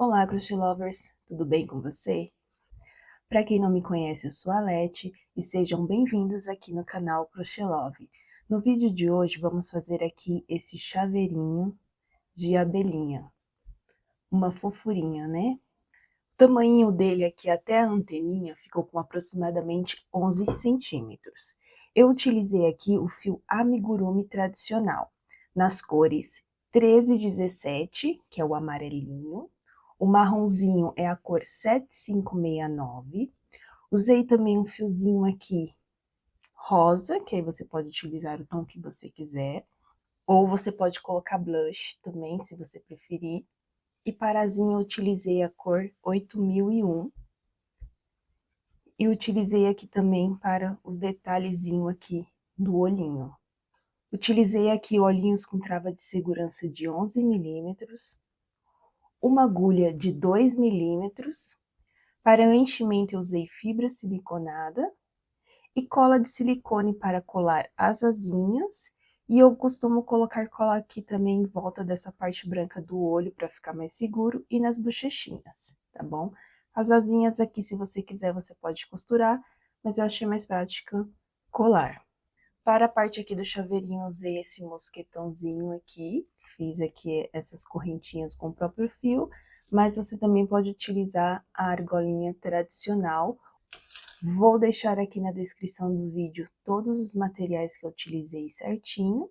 Olá, Crochê Lovers! Tudo bem com você? Para quem não me conhece, eu sou a Leti e sejam bem-vindos aqui no canal Crochê Love. No vídeo de hoje, vamos fazer aqui esse chaveirinho de abelhinha. Uma fofurinha, né? O tamanho dele aqui até a anteninha ficou com aproximadamente 11 centímetros. Eu utilizei aqui o fio amigurumi tradicional, nas cores 13 e 17, que é o amarelinho. O marronzinho é a cor 7569. Usei também um fiozinho aqui rosa, que aí você pode utilizar o tom que você quiser. Ou você pode colocar blush também, se você preferir. E parazinho eu utilizei a cor 8001. E utilizei aqui também para os detalhezinhos aqui do olhinho. Utilizei aqui olhinhos com trava de segurança de 11 milímetros. Uma agulha de 2 milímetros. Para o enchimento eu usei fibra siliconada e cola de silicone para colar as asinhas. E eu costumo colocar cola aqui também em volta dessa parte branca do olho para ficar mais seguro e nas bochechinhas, tá bom? As asinhas aqui, se você quiser, você pode costurar, mas eu achei mais prática colar. Para a parte aqui do chaveirinho, eu usei esse mosquetãozinho aqui. Fiz aqui essas correntinhas com o próprio fio, mas você também pode utilizar a argolinha tradicional. Vou deixar aqui na descrição do vídeo todos os materiais que eu utilizei certinho.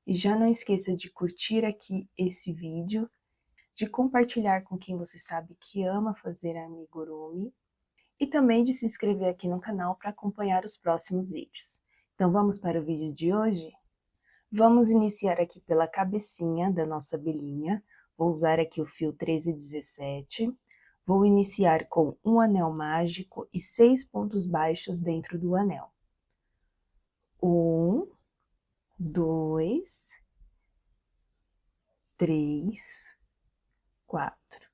E já não esqueça de curtir aqui esse vídeo, de compartilhar com quem você sabe que ama fazer amigurumi e também de se inscrever aqui no canal para acompanhar os próximos vídeos. Então vamos para o vídeo de hoje? Vamos iniciar aqui pela cabecinha da nossa abelhinha. Vou usar aqui o fio 1317. Vou iniciar com um anel mágico e 6 pontos baixos dentro do anel. 1, 2, 3, 4,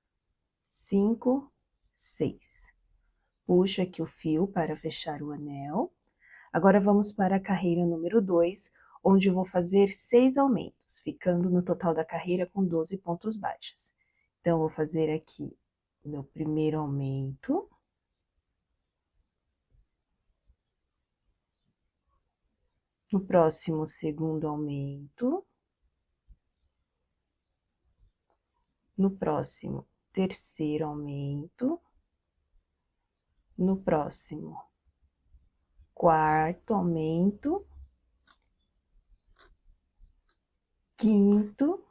5, 6. Puxo aqui o fio para fechar o anel. Agora vamos para a carreira número 2, onde eu vou fazer 6 aumentos, ficando no total da carreira com 12 pontos baixos. Então, eu vou fazer aqui o meu primeiro aumento. No próximo, segundo aumento. No próximo, terceiro aumento. No próximo, quarto aumento. Quinto.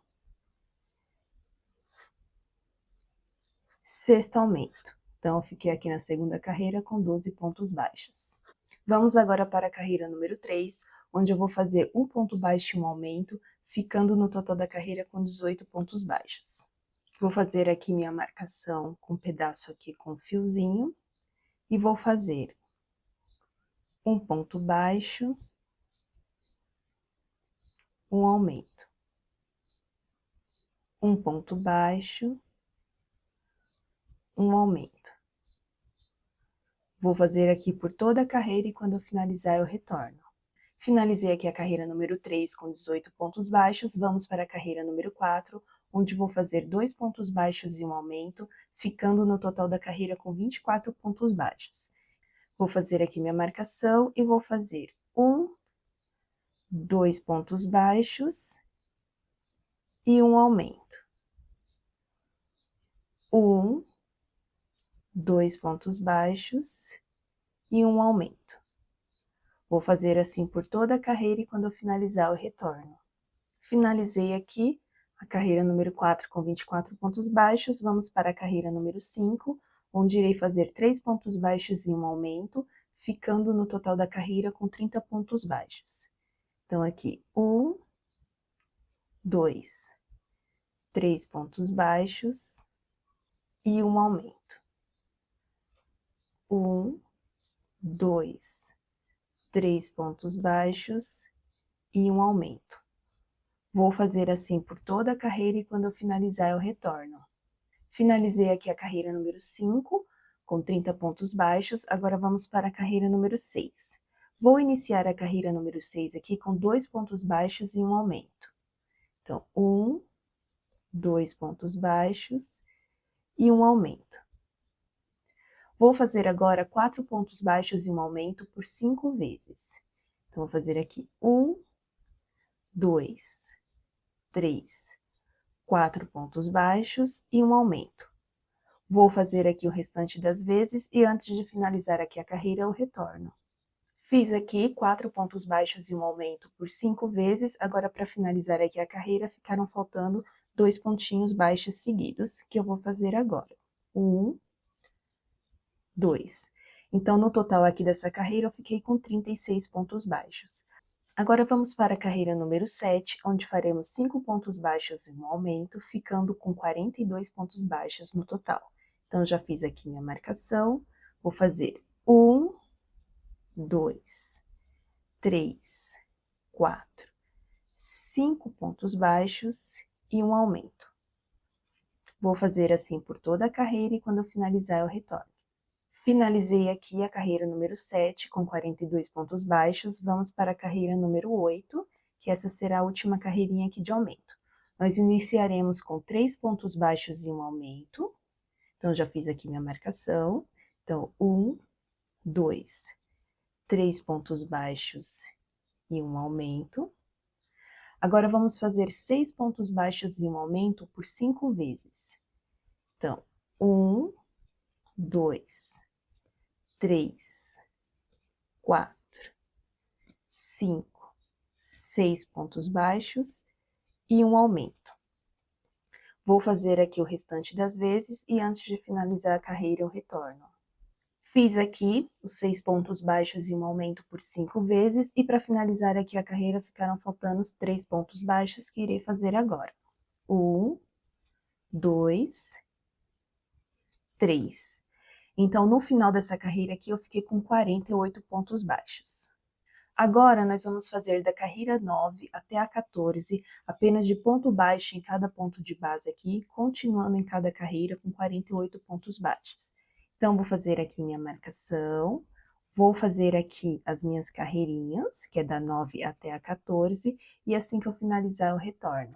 Sexto aumento. Então, eu fiquei aqui na segunda carreira com 12 pontos baixos. Vamos agora para a carreira número 3, onde eu vou fazer um ponto baixo e um aumento, ficando no total da carreira com 18 pontos baixos. Vou fazer aqui minha marcação com um pedaço aqui com fiozinho, e vou fazer um ponto baixo, um aumento. Um ponto baixo, um aumento. Vou fazer aqui por toda a carreira e quando eu finalizar eu retorno. Finalizei aqui a carreira número 3 com 18 pontos baixos, vamos para a carreira número 4, onde vou fazer 2 pontos baixos e um aumento, ficando no total da carreira com 24 pontos baixos. Vou fazer aqui minha marcação e vou fazer 1, 2 pontos baixos e um aumento. 1, 2 pontos baixos e um aumento. Vou fazer assim por toda a carreira e quando eu finalizar eu retorno. Finalizei aqui a carreira número 4 com 24 pontos baixos, vamos para a carreira número 5, onde irei fazer 3 pontos baixos e um aumento, ficando no total da carreira com 30 pontos baixos. Então, aqui, 1, 2, 3 pontos baixos e um aumento. 1, 2, 3 pontos baixos e um aumento. Vou fazer assim por toda a carreira e quando eu finalizar eu retorno. Finalizei aqui a carreira número 5, com 30 pontos baixos, agora vamos para a carreira número 6. Vou iniciar a carreira número 6 aqui com 2 pontos baixos e um aumento. Então, 1, 2 pontos baixos e um aumento. Vou fazer agora 4 pontos baixos e um aumento por 5 vezes. Então, vou fazer aqui 1, 2, 3, 4 pontos baixos e um aumento. Vou fazer aqui o restante das vezes e antes de finalizar aqui a carreira, eu retorno. Fiz aqui 4 pontos baixos e um aumento por 5 vezes, agora para finalizar aqui a carreira, ficaram faltando 2 pontinhos baixos seguidos, que eu vou fazer agora. 1, 2. Então, no total aqui dessa carreira, eu fiquei com 36 pontos baixos. Agora, vamos para a carreira número 7, onde faremos 5 pontos baixos e um aumento, ficando com 42 pontos baixos no total. Então, já fiz aqui minha marcação, vou fazer 1, 2, 3, 4, 5 pontos baixos e um aumento. Vou fazer assim por toda a carreira e quando eu finalizar eu retorno. Finalizei aqui a carreira número 7 com 42 pontos baixos, vamos para a carreira número 8, que essa será a última carreirinha aqui de aumento. Nós iniciaremos com 3 pontos baixos e um aumento, então já fiz aqui minha marcação. Então, 1, 2, 3 pontos baixos e um aumento. Agora, vamos fazer 6 pontos baixos e um aumento por 5 vezes. Então, 1, 2, 3, 4, 5, 6 pontos baixos e um aumento. Vou fazer aqui o restante das vezes e antes de finalizar a carreira eu retorno. Fiz aqui os 6 pontos baixos e um aumento por 5 vezes, e para finalizar aqui a carreira ficaram faltando os 3 pontos baixos que irei fazer agora. 1, 2, 3. Então, no final dessa carreira aqui, eu fiquei com 48 pontos baixos. Agora, nós vamos fazer da carreira 9 até a 14, apenas de ponto baixo em cada ponto de base aqui, continuando em cada carreira com 48 pontos baixos. Então, vou fazer aqui minha marcação, vou fazer aqui as minhas carreirinhas, que é da 9 até a 14, e assim que eu finalizar, eu retorno.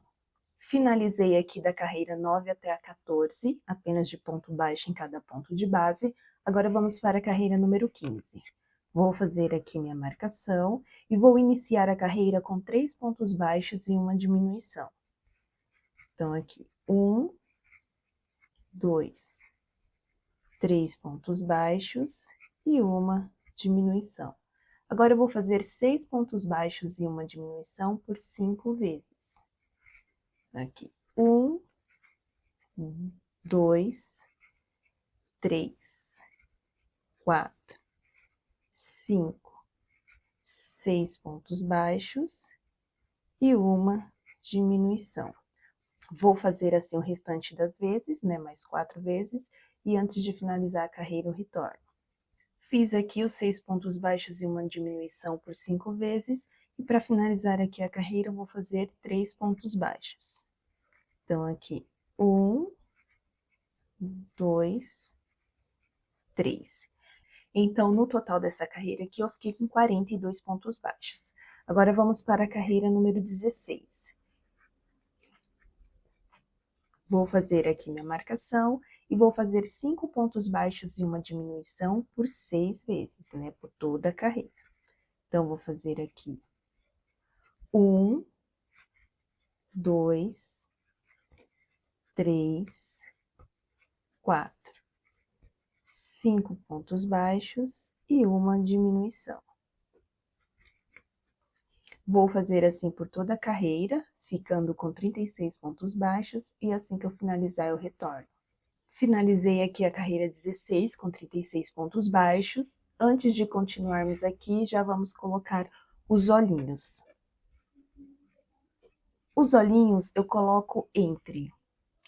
Finalizei aqui da carreira 9 até a 14, apenas de ponto baixo em cada ponto de base. Agora, vamos para a carreira número 15. Vou fazer aqui minha marcação e vou iniciar a carreira com 3 pontos baixos e uma diminuição. Então, aqui, 1, 2, 3 pontos baixos e uma diminuição. Agora, eu vou fazer 6 pontos baixos e uma diminuição por 5 vezes. Aqui, 1, 2, 3, 4, 5, 6 pontos baixos e uma diminuição. Vou fazer assim o restante das vezes, né, mais 4 vezes, e antes de finalizar a carreira eu retorno. Fiz aqui os 6 pontos baixos e uma diminuição por 5 vezes, e para finalizar aqui a carreira eu vou fazer 3 pontos baixos. Então, aqui, 1, 2, 3. Então, no total dessa carreira aqui, eu fiquei com 42 pontos baixos. Agora, vamos para a carreira número 16. Vou fazer aqui minha marcação e vou fazer 5 pontos baixos e uma diminuição por 6 vezes, né? Por toda a carreira. Então, vou fazer aqui 1, 2, 3, 4, 5 pontos baixos e uma diminuição. Vou fazer assim por toda a carreira, ficando com 36 pontos baixos, e assim que eu finalizar eu retorno. Finalizei aqui a carreira 16 com 36 pontos baixos. Antes de continuarmos aqui, já vamos colocar os olhinhos. Os olhinhos eu coloco entre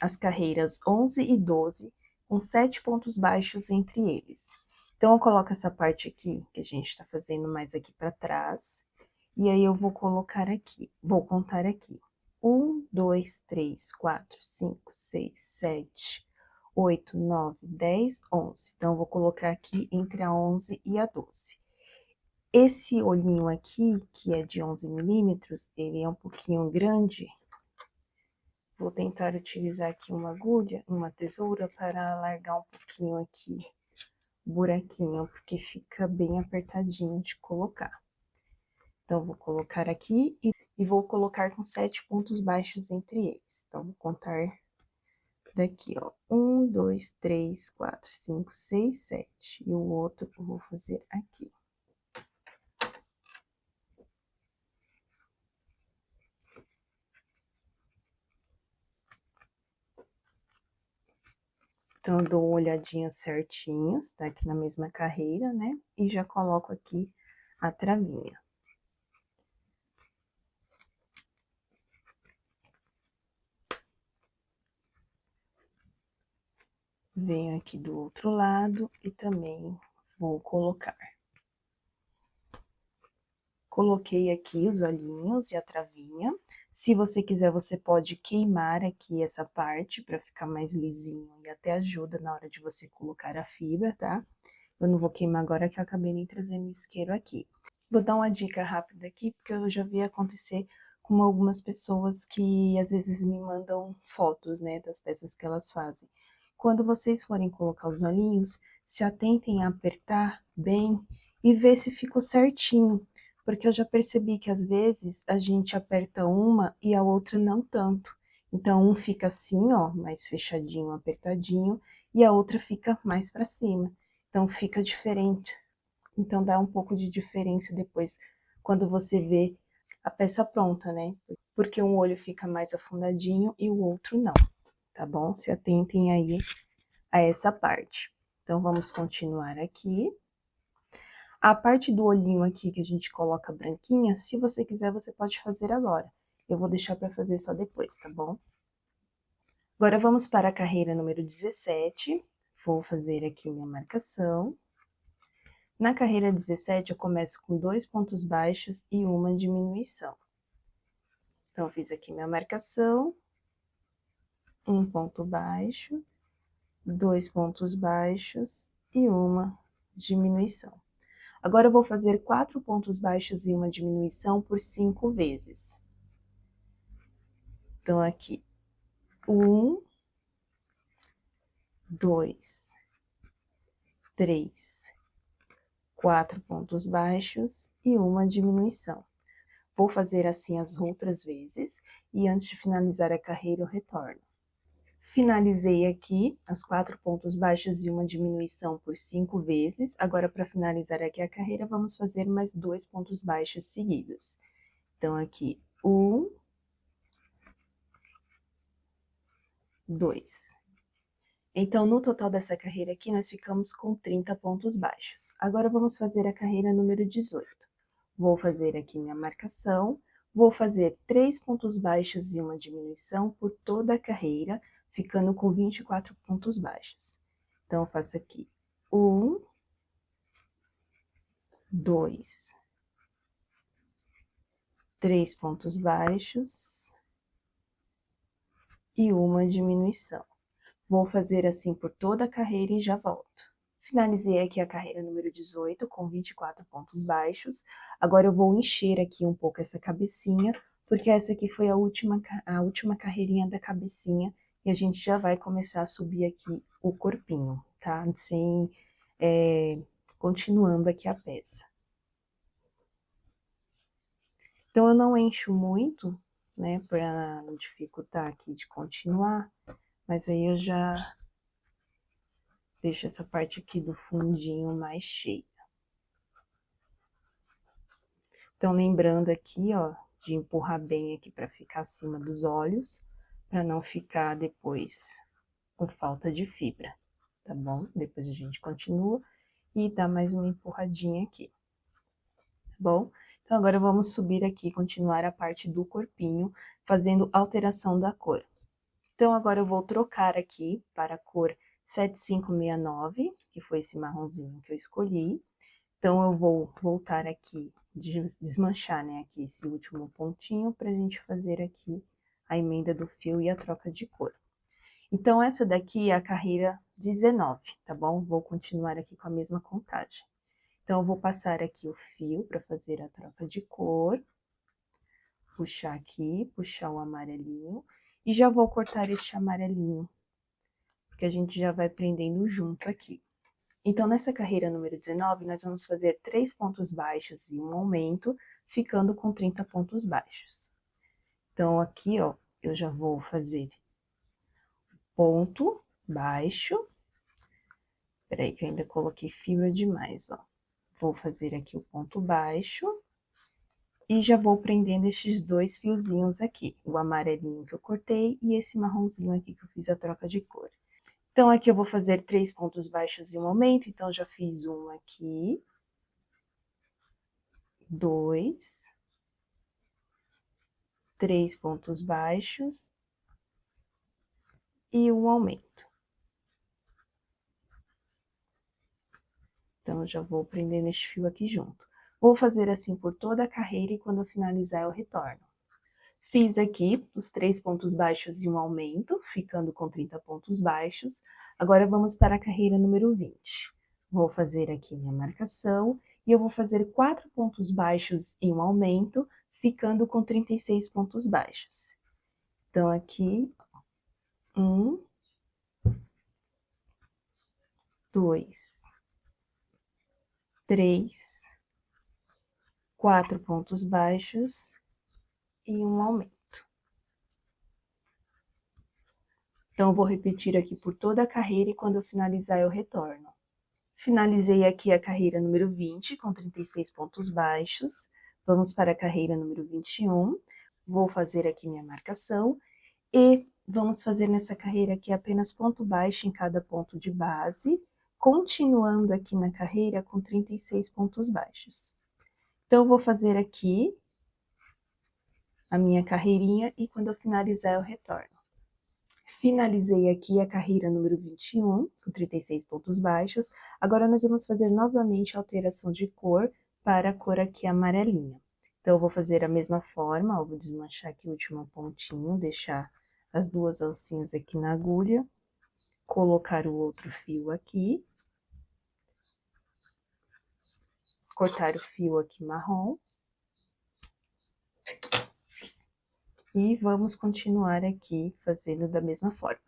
as carreiras 11 e 12, com 7 pontos baixos entre eles. Então, eu coloco essa parte aqui, que a gente está fazendo mais aqui para trás, e aí eu vou colocar aqui, vou contar aqui. 1, 2, 3, 4, 5, 6, 7, 8, 9, 10, 11. Então, eu vou colocar aqui entre a 11 e a 12. Esse olhinho aqui, que é de 11 milímetros, ele é um pouquinho grande, Vou tentar utilizar aqui uma agulha, uma tesoura, para alargar um pouquinho aqui o buraquinho, porque fica bem apertadinho de colocar. Então, vou colocar aqui e vou colocar com 7 pontos baixos entre eles. Então, vou contar daqui, ó. 1, 2, 3, 4, 5, 6, 7. E o outro eu vou fazer aqui. Então, eu dou uma olhadinha certinhos, tá aqui na mesma carreira, né? E já coloco aqui a travinha. Venho aqui do outro lado e também vou colocar. Coloquei aqui os olhinhos e a travinha. Se você quiser, você pode queimar aqui essa parte para ficar mais lisinho e até ajuda na hora de você colocar a fibra, tá? Eu não vou queimar agora que eu acabei nem trazendo o isqueiro aqui. Vou dar uma dica rápida aqui, porque eu já vi acontecer com algumas pessoas que às vezes me mandam fotos, né, das peças que elas fazem. Quando vocês forem colocar os olhinhos, se atentem a apertar bem e ver se ficou certinho. Porque eu já percebi que às vezes a gente aperta uma e a outra não tanto. Então, um fica assim, ó, mais fechadinho, apertadinho, e a outra fica mais para cima. Então, fica diferente. Então, dá um pouco de diferença depois, quando você vê a peça pronta, né? Porque um olho fica mais afundadinho e o outro não, tá bom? Se atentem aí a essa parte. Então, vamos continuar aqui. A parte do olhinho aqui que a gente coloca branquinha, se você quiser, você pode fazer agora. Eu vou deixar para fazer só depois, tá bom? Agora, vamos para a carreira número 17. Vou fazer aqui minha marcação. Na carreira 17, eu começo com 2 pontos baixos e uma diminuição. Então, eu fiz aqui minha marcação. 1 ponto baixo, 2 pontos baixos e uma diminuição. Agora, eu vou fazer 4 pontos baixos e uma diminuição por 5 vezes. Então, aqui, 1, 2, 3, 4 pontos baixos e uma diminuição. Vou fazer assim as outras vezes e antes de finalizar a carreira eu retorno. Finalizei aqui os 4 pontos baixos e uma diminuição por 5 vezes. Agora, para finalizar aqui a carreira, vamos fazer mais 2 pontos baixos seguidos. Então, aqui, 1, 2. Então, no total dessa carreira aqui, nós ficamos com 30 pontos baixos. Agora, vamos fazer a carreira número 18. Vou fazer aqui minha marcação, vou fazer 3 pontos baixos e uma diminuição por toda a carreira, ficando com 24 pontos baixos. Então, eu faço aqui 1, 2, 3 pontos baixos e uma diminuição. Vou fazer assim por toda a carreira e já volto. Finalizei aqui a carreira número 18 com 24 pontos baixos. Agora eu vou encher aqui um pouco essa cabecinha, porque essa aqui foi a última carreirinha da cabecinha e a gente já vai começar a subir aqui o corpinho, tá? Continuando aqui a peça. Então, eu não encho muito, né, para não dificultar aqui de continuar, mas aí eu já deixo essa parte aqui do fundinho mais cheia. Então, lembrando aqui, ó, de empurrar bem aqui para ficar acima dos olhos, para não ficar depois com falta de fibra, tá bom? Depois a gente continua e dá mais uma empurradinha aqui, tá bom? Então, agora vamos subir aqui, continuar a parte do corpinho, fazendo alteração da cor. Então, agora eu vou trocar aqui para a cor 7569, que foi esse marronzinho que eu escolhi. Então, eu vou voltar aqui, desmanchar, né, aqui esse último pontinho pra gente fazer aqui a emenda do fio e a troca de cor. Então, essa daqui é a carreira 19, tá bom? Vou continuar aqui com a mesma contagem. Então, eu vou passar aqui o fio para fazer a troca de cor. Puxar aqui, puxar o amarelinho. E já vou cortar este amarelinho, porque a gente já vai prendendo junto aqui. Então, nessa carreira número 19, nós vamos fazer 3 pontos baixos e um aumento, ficando com 30 pontos baixos. Então, aqui, ó, eu já vou fazer ponto baixo. Peraí, que eu ainda coloquei fibra demais, ó. Vou fazer aqui o ponto baixo. E já vou prendendo estes 2 fiozinhos aqui, o amarelinho que eu cortei e esse marronzinho aqui que eu fiz a troca de cor. Então, aqui eu vou fazer 3 pontos baixos e um aumento, então, já fiz um aqui, 2, 3 pontos baixos e um aumento. Então, eu já vou prendendo este fio aqui junto. Vou fazer assim por toda a carreira e quando eu finalizar eu retorno. Fiz aqui os 3 pontos baixos e um aumento, ficando com 30 pontos baixos. Agora, vamos para a carreira número 20. Vou fazer aqui minha marcação e eu vou fazer 4 pontos baixos e um aumento, ficando com 36 pontos baixos. Então, aqui, 1, 2, 3, 4 pontos baixos e um aumento. Então, eu vou repetir aqui por toda a carreira e quando eu finalizar eu retorno. Finalizei aqui a carreira número 20 com 36 pontos baixos. Vamos para a carreira número 21. Vou fazer aqui minha marcação e vamos fazer nessa carreira aqui apenas ponto baixo em cada ponto de base, continuando aqui na carreira com 36 pontos baixos. Então, eu vou fazer aqui a minha carreirinha e quando eu finalizar eu retorno. Finalizei aqui a carreira número 21, com 36 pontos baixos. Agora, nós vamos fazer novamente a alteração de cor para a cor aqui amarelinha. Então, eu vou fazer a mesma forma, ó, vou desmanchar aqui o último pontinho, deixar as 2 alcinhas aqui na agulha, colocar o outro fio aqui, cortar o fio aqui marrom. E vamos continuar aqui fazendo da mesma forma.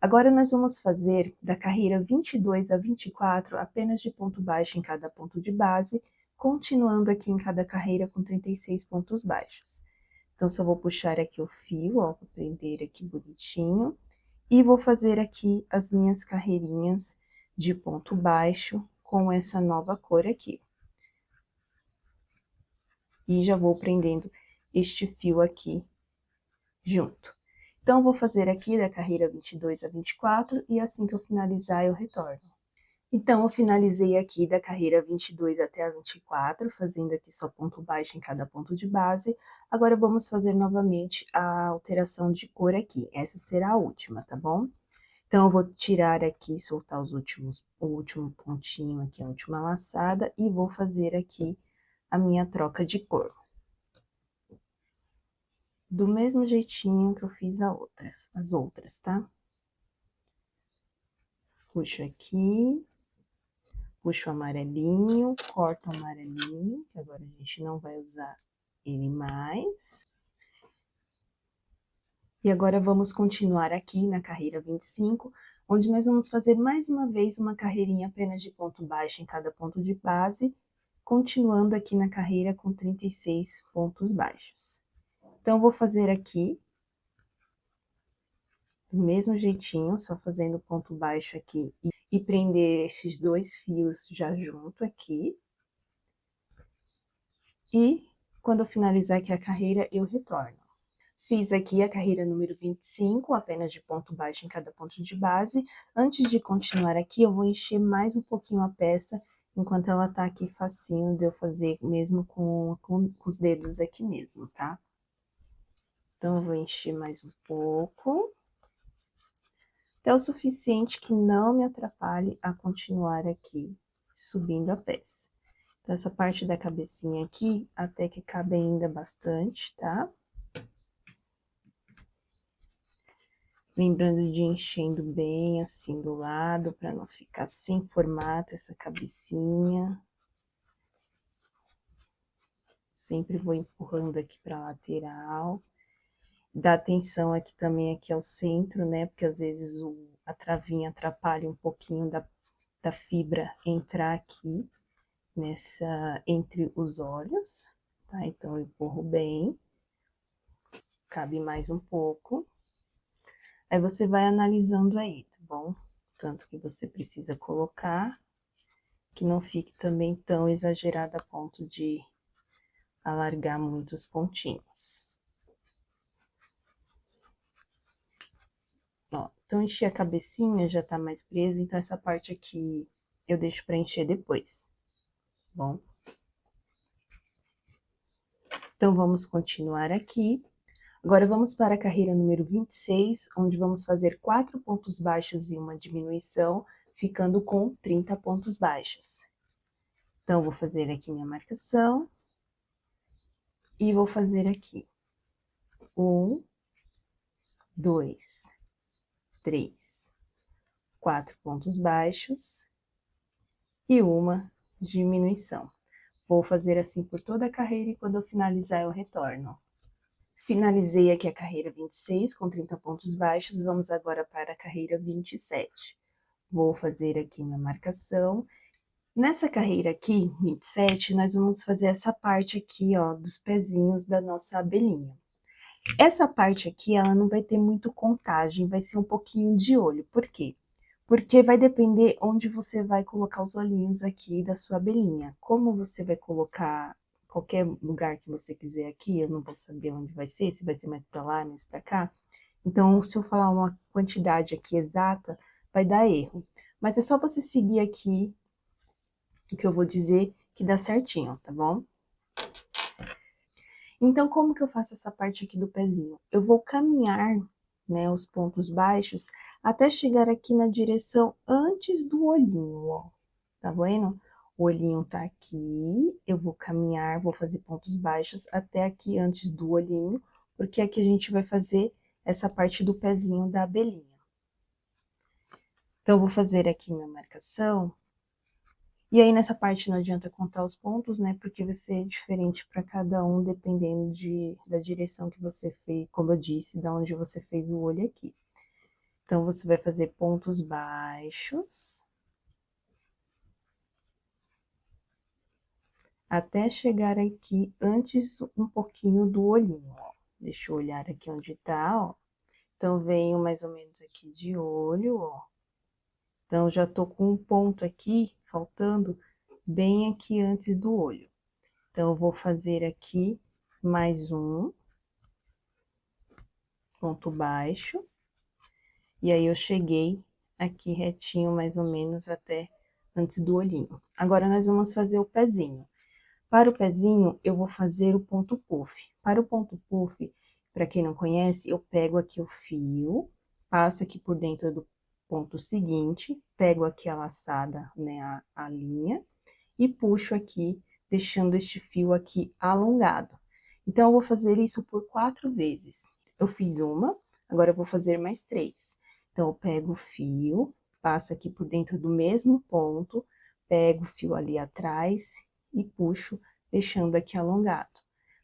Agora, nós vamos fazer da carreira 22 a 24 apenas de ponto baixo em cada ponto de base, continuando aqui em cada carreira com 36 pontos baixos. Então, só vou puxar aqui o fio, ó, vou prender aqui bonitinho, e vou fazer aqui as minhas carreirinhas de ponto baixo com essa nova cor aqui. E já vou prendendo este fio aqui junto. Então, vou fazer aqui da carreira 22 a 24 e assim que eu finalizar, eu retorno. Então, eu finalizei aqui da carreira 22 até a 24, fazendo aqui só ponto baixo em cada ponto de base. Agora, vamos fazer novamente a alteração de cor aqui. Essa será a última, tá bom? Então, eu vou tirar aqui, soltar o último pontinho aqui, a última laçada, e vou fazer aqui a minha troca de cor. Do mesmo jeitinho que eu fiz as outras, tá? Puxo aqui, puxo o amarelinho, corto o amarelinho, que agora a gente não vai usar ele mais. E agora, vamos continuar aqui na carreira 25, onde nós vamos fazer mais uma vez uma carreirinha apenas de ponto baixo em cada ponto de base, continuando aqui na carreira com 36 pontos baixos. Então, eu vou fazer aqui do mesmo jeitinho, só fazendo ponto baixo aqui e prender esses 2 fios já junto aqui. E quando eu finalizar aqui a carreira, eu retorno. Fiz aqui a carreira número 25, apenas de ponto baixo em cada ponto de base. Antes de continuar aqui, eu vou encher mais um pouquinho a peça, enquanto ela tá aqui facinho de eu fazer mesmo com os dedos aqui mesmo, tá? Então, eu vou encher mais um pouco, até o suficiente que não me atrapalhe a continuar aqui subindo a peça. Então, essa parte da cabecinha aqui, até que cabe ainda bastante, tá? Lembrando de ir enchendo bem assim do lado, para não ficar sem formato essa cabecinha. Sempre vou empurrando aqui para lateral. dar atenção aqui também aqui ao centro, né? Porque às vezes a travinha atrapalha um pouquinho da fibra entrar aqui entre os olhos, tá? Então, eu empurro bem, cabe mais um pouco. Aí, você vai analisando aí, tá bom? Tanto que você precisa colocar, que não fique também tão exagerado a ponto de alargar muito os pontinhos. Ó, então, enchi a cabecinha, já tá mais preso, então essa parte aqui eu deixo pra encher depois, tá bom? Então, vamos continuar aqui. Agora, vamos para a carreira número 26, onde vamos fazer 4 pontos baixos e uma diminuição, ficando com 30 pontos baixos. Então, vou fazer aqui minha marcação e vou fazer aqui 1, 2, 3, 4 pontos baixos e uma diminuição. Vou fazer assim por toda a carreira e quando eu finalizar eu retorno. Finalizei aqui a carreira 26 com 30 pontos baixos, vamos agora para a carreira 27. Vou fazer aqui minha marcação. Nessa carreira aqui, 27, nós vamos fazer essa parte aqui, ó, dos pezinhos da nossa abelhinha. Essa parte aqui, ela não vai ter muito contagem, vai ser um pouquinho de olho. Por quê? Porque vai depender onde você vai colocar os olhinhos aqui da sua abelhinha. Como você vai colocar qualquer lugar que você quiser aqui, eu não vou saber onde vai ser, se vai ser mais pra lá, mais pra cá. Então, se eu falar uma quantidade aqui exata, vai dar erro. Mas é só você seguir aqui o que eu vou dizer que dá certinho, tá bom? Então, como que eu faço essa parte aqui do pezinho? Eu vou caminhar, né, os pontos baixos, até chegar aqui na direção antes do olhinho, ó. Tá vendo? O olhinho tá aqui, eu vou caminhar, vou fazer pontos baixos até aqui antes do olhinho, porque aqui a gente vai fazer essa parte do pezinho da abelhinha. Então, eu vou fazer aqui minha marcação. E aí, nessa parte não adianta contar os pontos, né? Porque vai ser diferente para cada um, dependendo da direção que você fez, como eu disse, da onde você fez o olho aqui. Então, você vai fazer pontos baixos. Até chegar aqui antes um pouquinho do olhinho, ó. Deixa eu olhar aqui onde tá, ó. Então, venho mais ou menos aqui de olho, ó. Então, já tô com um ponto aqui, faltando, bem aqui antes do olho. Então, eu vou fazer aqui mais um ponto baixo. E aí, eu cheguei aqui retinho, mais ou menos, até antes do olhinho. Agora, nós vamos fazer o pezinho. Para o pezinho, eu vou fazer o ponto puff. Para o ponto puff, para quem não conhece, eu pego aqui o fio, passo aqui por dentro do ponto seguinte, pego aqui a laçada, né, a linha, e puxo aqui, deixando este fio aqui alongado. Então, eu vou fazer isso por 4 vezes. Eu fiz uma, agora eu vou fazer mais 3. Então, eu pego o fio, passo aqui por dentro do mesmo ponto, pego o fio ali atrás e puxo, deixando aqui alongado.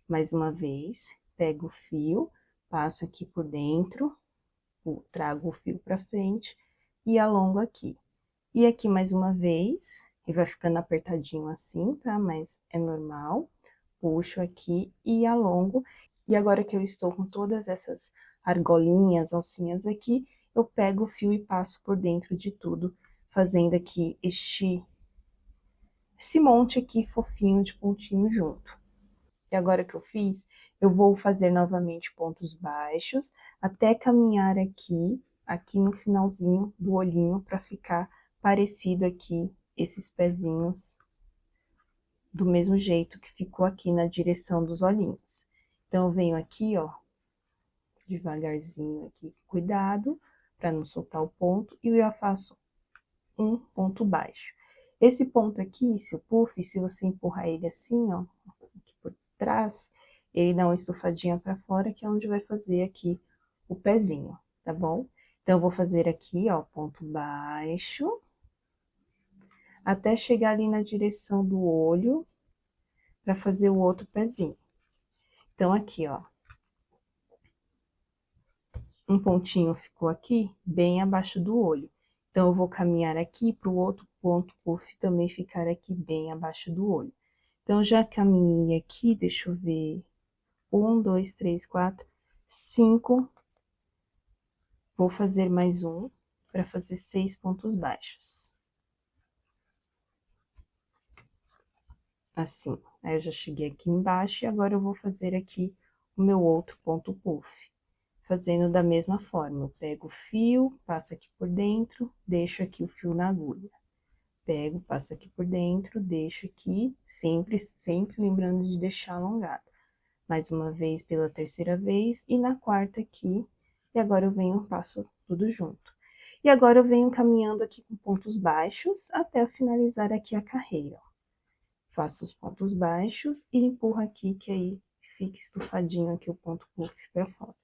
Mais uma vez, pego o fio, passo aqui por dentro, trago o fio para frente e alongo aqui. E aqui mais uma vez, e vai ficando apertadinho assim, tá? Mas é normal. Puxo aqui e alongo. E agora que eu estou com todas essas argolinhas, alcinhas aqui, eu pego o fio e passo por dentro de tudo, fazendo aqui esse monte aqui fofinho de pontinho junto. E agora que eu fiz, eu vou fazer novamente pontos baixos, até caminhar aqui no finalzinho do olhinho, para ficar parecido aqui, esses pezinhos, do mesmo jeito que ficou aqui na direção dos olhinhos. Então, eu venho aqui, ó, devagarzinho aqui, cuidado, para não soltar o ponto, e eu já faço um ponto baixo. Esse ponto aqui, esse puff, se você empurrar ele assim, ó, aqui por trás, ele dá uma estufadinha para fora, que é onde vai fazer aqui o pezinho, tá bom? Então, eu vou fazer aqui, ó, ponto baixo, até chegar ali na direção do olho, para fazer o outro pezinho. Então, aqui, ó, um pontinho ficou aqui, bem abaixo do olho. Então, eu vou caminhar aqui para o outro ponto puff também ficar aqui bem abaixo do olho. Então, já caminhei aqui, deixa eu ver, 1, 2, 3, 4, 5. Vou fazer mais um, para fazer 6 pontos baixos. Assim, aí eu já cheguei aqui embaixo e agora eu vou fazer aqui o meu outro ponto puff. Fazendo da mesma forma, eu pego o fio, passo aqui por dentro, deixo aqui o fio na agulha. Pego, passo aqui por dentro, deixo aqui, sempre lembrando de deixar alongado. Mais uma vez pela terceira vez e na quarta aqui, e agora eu venho, passo tudo junto. E agora eu venho caminhando aqui com pontos baixos até finalizar aqui a carreira, ó. Faço os pontos baixos e empurro aqui, que aí fica estufadinho aqui o ponto puff pra fora.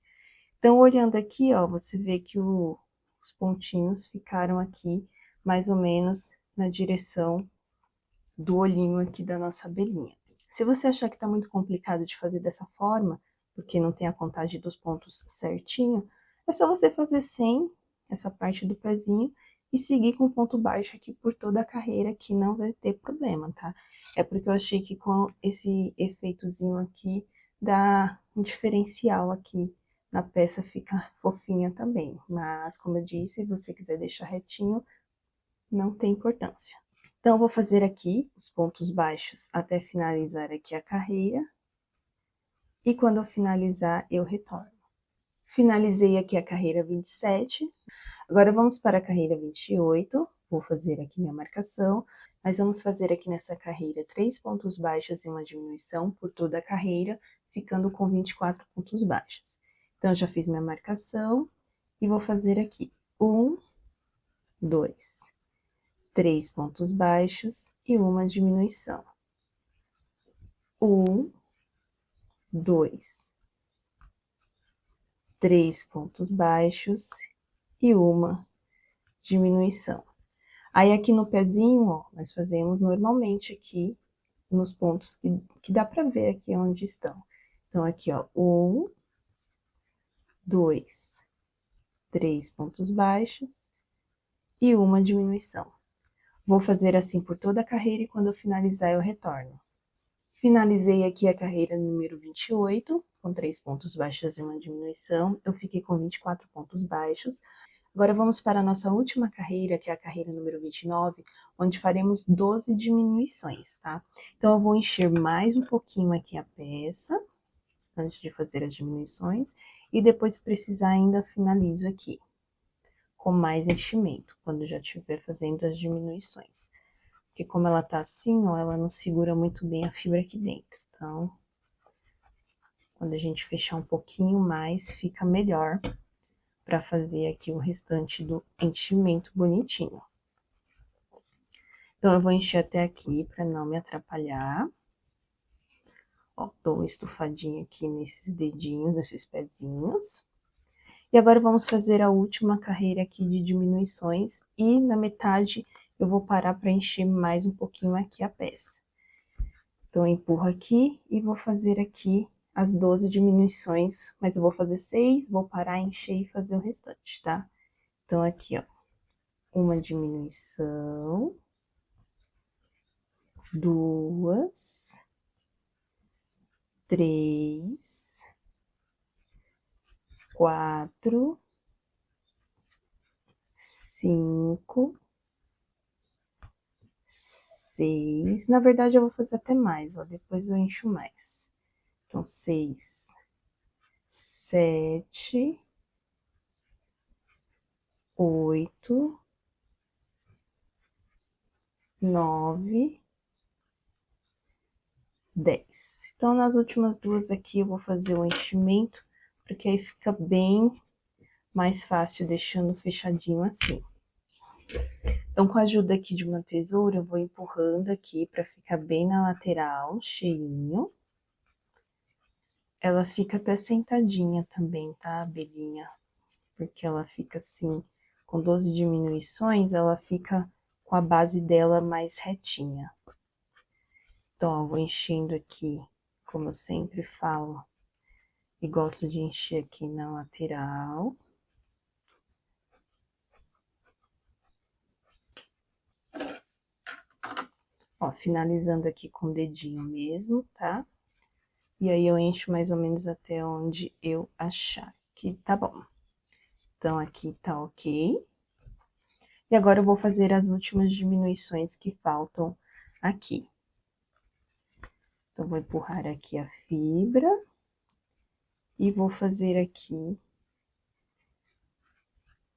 Então, olhando aqui, ó, você vê que os pontinhos ficaram aqui, mais ou menos na direção do olhinho aqui da nossa abelhinha. Se você achar que tá muito complicado de fazer dessa forma, porque não tem a contagem dos pontos certinho, é só você fazer sem essa parte do pezinho e seguir com ponto baixo aqui por toda a carreira, que não vai ter problema, tá? É porque eu achei que com esse efeitozinho aqui, dá um diferencial aqui na peça, fica fofinha também. Mas, como eu disse, se você quiser deixar retinho, não tem importância. Então, eu vou fazer aqui os pontos baixos até finalizar aqui a carreira. E quando eu finalizar, eu retorno. Finalizei aqui a carreira 27. Agora, vamos para a carreira 28. Vou fazer aqui minha marcação. Nós vamos fazer aqui nessa carreira 3 pontos baixos e uma diminuição por toda a carreira, ficando com 24 pontos baixos. Então, eu já fiz minha marcação e vou fazer aqui 1, 2, 3 pontos baixos e uma diminuição. 1, 2, 3 pontos baixos e uma diminuição. Aí, aqui no pezinho, ó, nós fazemos normalmente aqui nos pontos que dá pra ver aqui onde estão. Então, aqui, ó, 1, 2, 3 pontos baixos e uma diminuição. Vou fazer assim por toda a carreira e quando eu finalizar, eu retorno. Finalizei aqui a carreira número 28, com 3 pontos baixos e uma diminuição. Eu fiquei com 24 pontos baixos. Agora, vamos para a nossa última carreira, que é a carreira número 29, onde faremos 12 diminuições, tá? Então, eu vou encher mais um pouquinho aqui a peça, antes de fazer as diminuições, e depois, se precisar, ainda finalizo aqui, com mais enchimento, quando já estiver fazendo as diminuições. Porque como ela tá assim, ó, ela não segura muito bem a fibra aqui dentro. Então, quando a gente fechar um pouquinho mais, fica melhor para fazer aqui o restante do enchimento bonitinho. Então, eu vou encher até aqui para não me atrapalhar. Ó, dou uma estufadinha aqui nesses dedinhos, nesses pezinhos. E agora, vamos fazer a última carreira aqui de diminuições. E na metade, eu vou parar para encher mais um pouquinho aqui a peça. Então, eu empurro aqui e vou fazer aqui as 12 diminuições, mas eu vou fazer 6, vou parar, encher e fazer o restante, tá? Então, aqui, ó, uma diminuição, 2, 3, 4, 5, 6. Na verdade, eu vou fazer até mais, ó, depois eu encho mais. Então, 6, 7, 8, 9, 10. Então, nas últimas duas aqui, eu vou fazer o enchimento, porque aí fica bem mais fácil deixando fechadinho assim. Então, com a ajuda aqui de uma tesoura, eu vou empurrando aqui para ficar bem na lateral, cheinho. Ela fica até sentadinha também, tá, abelhinha? Porque ela fica assim, com 12 diminuições, ela fica com a base dela mais retinha. Então, eu vou enchendo aqui, como eu sempre falo, e gosto de encher aqui na lateral. ó, finalizando aqui com o dedinho mesmo, tá? E aí, eu encho mais ou menos até onde eu achar que tá bom. Então, aqui tá ok. E agora, eu vou fazer as últimas diminuições que faltam aqui. Então, vou empurrar aqui a fibra. E vou fazer aqui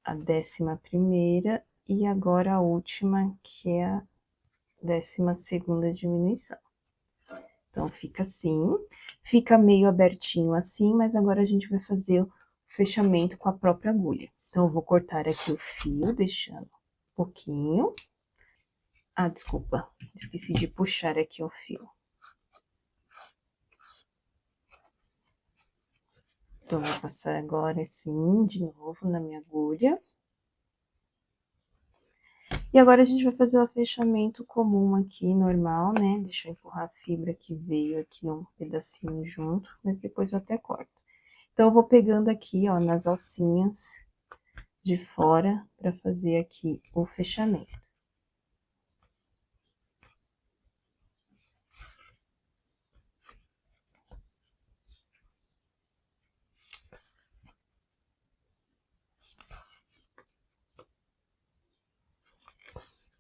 a 11ª e agora a última, que é a 12ª diminuição. Então, fica assim, fica meio abertinho assim, mas agora a gente vai fazer o fechamento com a própria agulha. Então, eu vou cortar aqui o fio, deixando um pouquinho. Ah, desculpa, esqueci de puxar aqui o fio. Então, vou passar agora assim, de novo, na minha agulha. E agora, a gente vai fazer o fechamento comum aqui, normal, né? Deixa eu empurrar a fibra que veio aqui um pedacinho junto, mas depois eu até corto. Então, eu vou pegando aqui, ó, nas alcinhas de fora, pra fazer aqui o fechamento.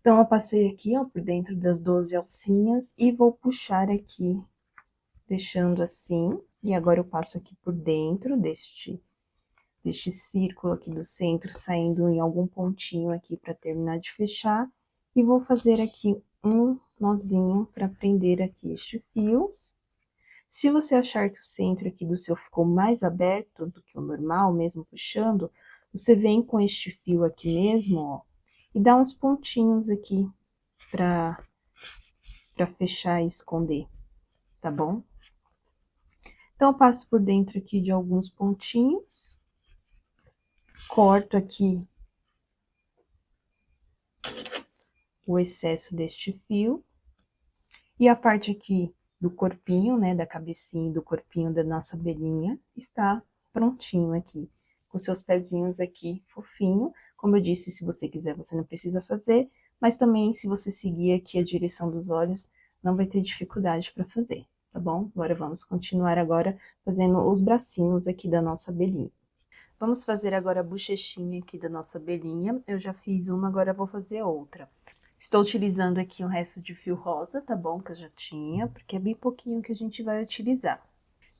Então, eu passei aqui, ó, por dentro das 12 alcinhas e vou puxar aqui, deixando assim. E agora, eu passo aqui por dentro deste círculo aqui do centro, saindo em algum pontinho aqui para terminar de fechar. E vou fazer aqui um nozinho para prender aqui este fio. Se você achar que o centro aqui do seu ficou mais aberto do que o normal, mesmo puxando, você vem com este fio aqui mesmo, ó, e dá uns pontinhos aqui para fechar e esconder, tá bom? Então, eu passo por dentro aqui de alguns pontinhos, corto aqui o excesso deste fio, e a parte aqui do corpinho, né, da cabecinha e do corpinho da nossa abelhinha, está prontinho aqui, com seus pezinhos aqui fofinho. Como eu disse, se você quiser, você não precisa fazer, mas também se você seguir aqui a direção dos olhos, não vai ter dificuldade para fazer, tá bom? Agora, vamos continuar agora fazendo os bracinhos aqui da nossa abelhinha. Vamos fazer agora a bochechinha aqui da nossa abelhinha. Eu já fiz uma, agora eu vou fazer outra. Estou utilizando aqui o resto de fio rosa, tá bom? Que eu já tinha, porque é bem pouquinho que a gente vai utilizar.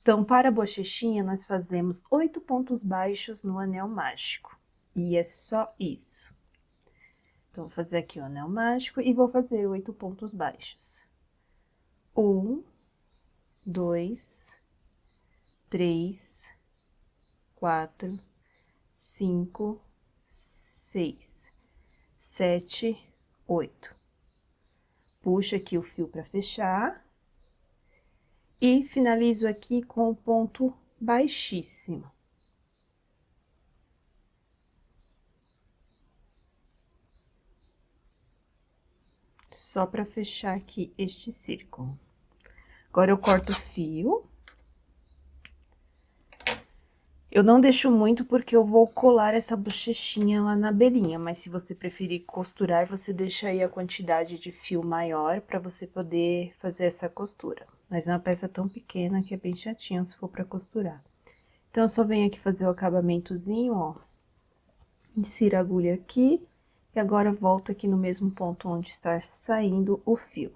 Então, para a bochechinha, nós fazemos 8 pontos baixos no anel mágico. E é só isso. Então, vou fazer aqui o anel mágico e vou fazer 8 pontos baixos. 1, 2, 3, 4, 5, 6, 7, 8. Puxo aqui o fio para fechar. E finalizo aqui com o ponto baixíssimo. Só para fechar aqui este círculo. Agora, eu corto o fio. Eu não deixo muito porque eu vou colar essa bochechinha lá na abelhinha, mas se você preferir costurar, você deixa aí a quantidade de fio maior para você poder fazer essa costura. Mas é uma peça tão pequena que é bem chatinho se for para costurar. Então, eu só venho aqui fazer o acabamentozinho, ó. Insiro a agulha aqui e agora volto aqui no mesmo ponto onde está saindo o fio.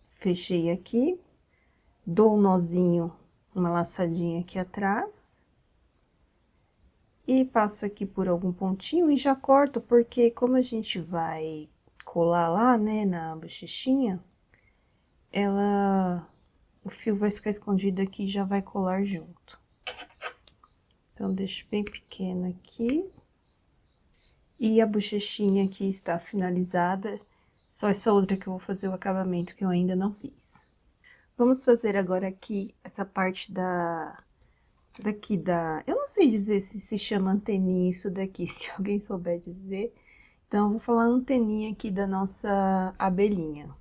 Fechei aqui, dou um nozinho, uma laçadinha aqui atrás. E passo aqui por algum pontinho e já corto, porque como a gente vai colar lá, né, na bochechinha, o fio vai ficar escondido aqui e já vai colar junto. Então, deixo bem pequeno aqui. E a bochechinha aqui está finalizada, só essa outra que eu vou fazer o acabamento que eu ainda não fiz. Vamos fazer agora aqui essa parte eu não sei dizer se chama anteninha isso daqui, se alguém souber dizer. Então, eu vou falar anteninha aqui da nossa abelhinha.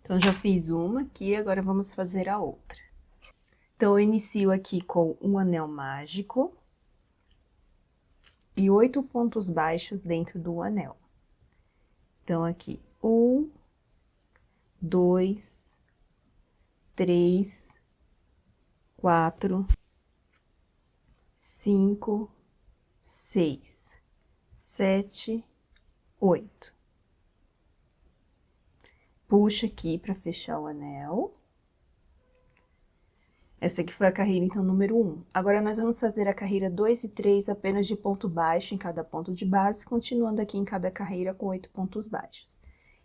Então, já fiz uma aqui, agora vamos fazer a outra. Então, eu inicio aqui com um anel mágico. e 8 pontos baixos dentro do anel. Então, aqui, 1, 2, 3, 4, 5, 6, 7, 8. Puxa aqui para fechar o anel. Essa aqui foi a carreira, então, número 1. Agora, nós vamos fazer a carreira 2 e 3 apenas de ponto baixo em cada ponto de base, continuando aqui em cada carreira com 8 pontos baixos.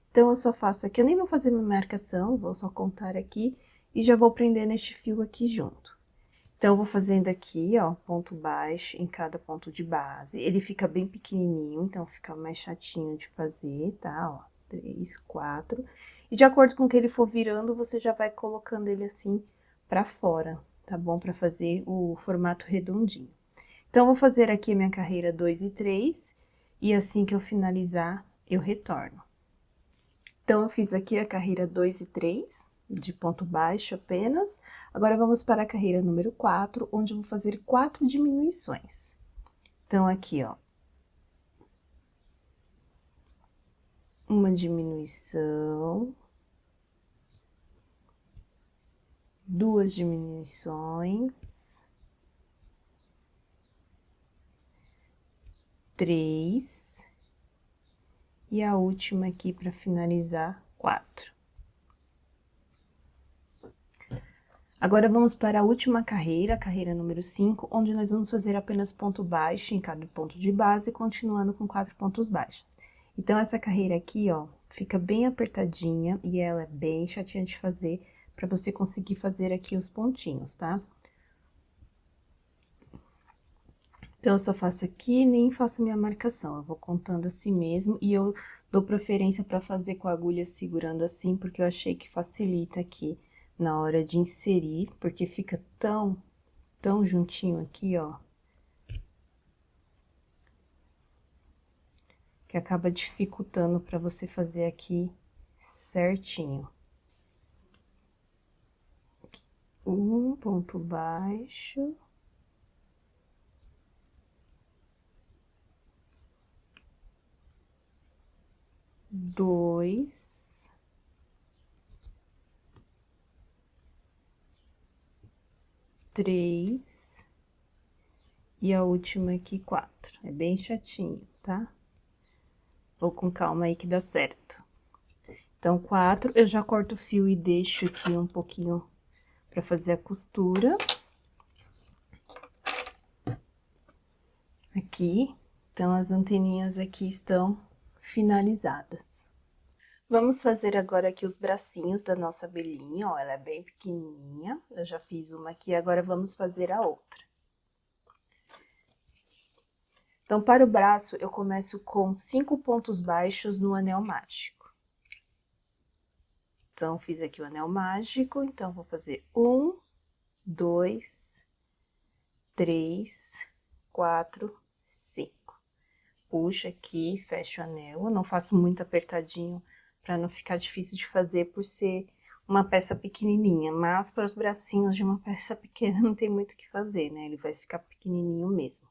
Então, eu só faço aqui, eu nem vou fazer minha marcação, vou só contar aqui e já vou prender neste fio aqui junto. Então, eu vou fazendo aqui, ó, ponto baixo em cada ponto de base. Ele fica bem pequenininho, então fica mais chatinho de fazer, tá? Ó, 3, 4. E de acordo com o que ele for virando, você já vai colocando ele assim pra fora, tá bom? Pra fazer o formato redondinho. Então, eu vou fazer aqui a minha carreira 2 e 3, e assim que eu finalizar, eu retorno. Então, eu fiz aqui a carreira 2 e 3, de ponto baixo apenas. Agora, vamos para a carreira número 4, onde eu vou fazer 4 diminuições. Então, aqui, ó. Uma diminuição. 2 diminuições. 3. E a última aqui para finalizar, 4. Agora, vamos para a última carreira, a carreira número 5, onde nós vamos fazer apenas ponto baixo em cada ponto de base, continuando com 4 pontos baixos. Então, essa carreira aqui, ó, fica bem apertadinha e ela é bem chatinha de fazer, para você conseguir fazer aqui os pontinhos, tá? Então, eu só faço aqui, nem faço minha marcação, eu vou contando assim mesmo, e eu dou preferência para fazer com a agulha segurando assim, porque eu achei que facilita aqui na hora de inserir, porque fica tão juntinho aqui, ó, que acaba dificultando para você fazer aqui certinho. Um ponto baixo. Dois. Três. E a última aqui, 4. É bem chatinho, tá? Vou com calma aí que dá certo. Então, 4, eu já corto o fio e deixo aqui um pouquinho pra fazer a costura. Aqui. Então, as anteninhas aqui estão finalizadas. Vamos fazer agora aqui os bracinhos da nossa abelhinha, ó, ela é bem pequenininha. Eu já fiz uma aqui, agora vamos fazer a outra. Então, para o braço, eu começo com 5 pontos baixos no anel mágico. Então, fiz aqui o anel mágico, então, vou fazer 1, 2, 3, 4, 5. Puxo aqui, fecho o anel, eu não faço muito apertadinho para não ficar difícil de fazer por ser uma peça pequenininha, mas para os bracinhos de uma peça pequena não tem muito o que fazer, né? Ele vai ficar pequenininho mesmo.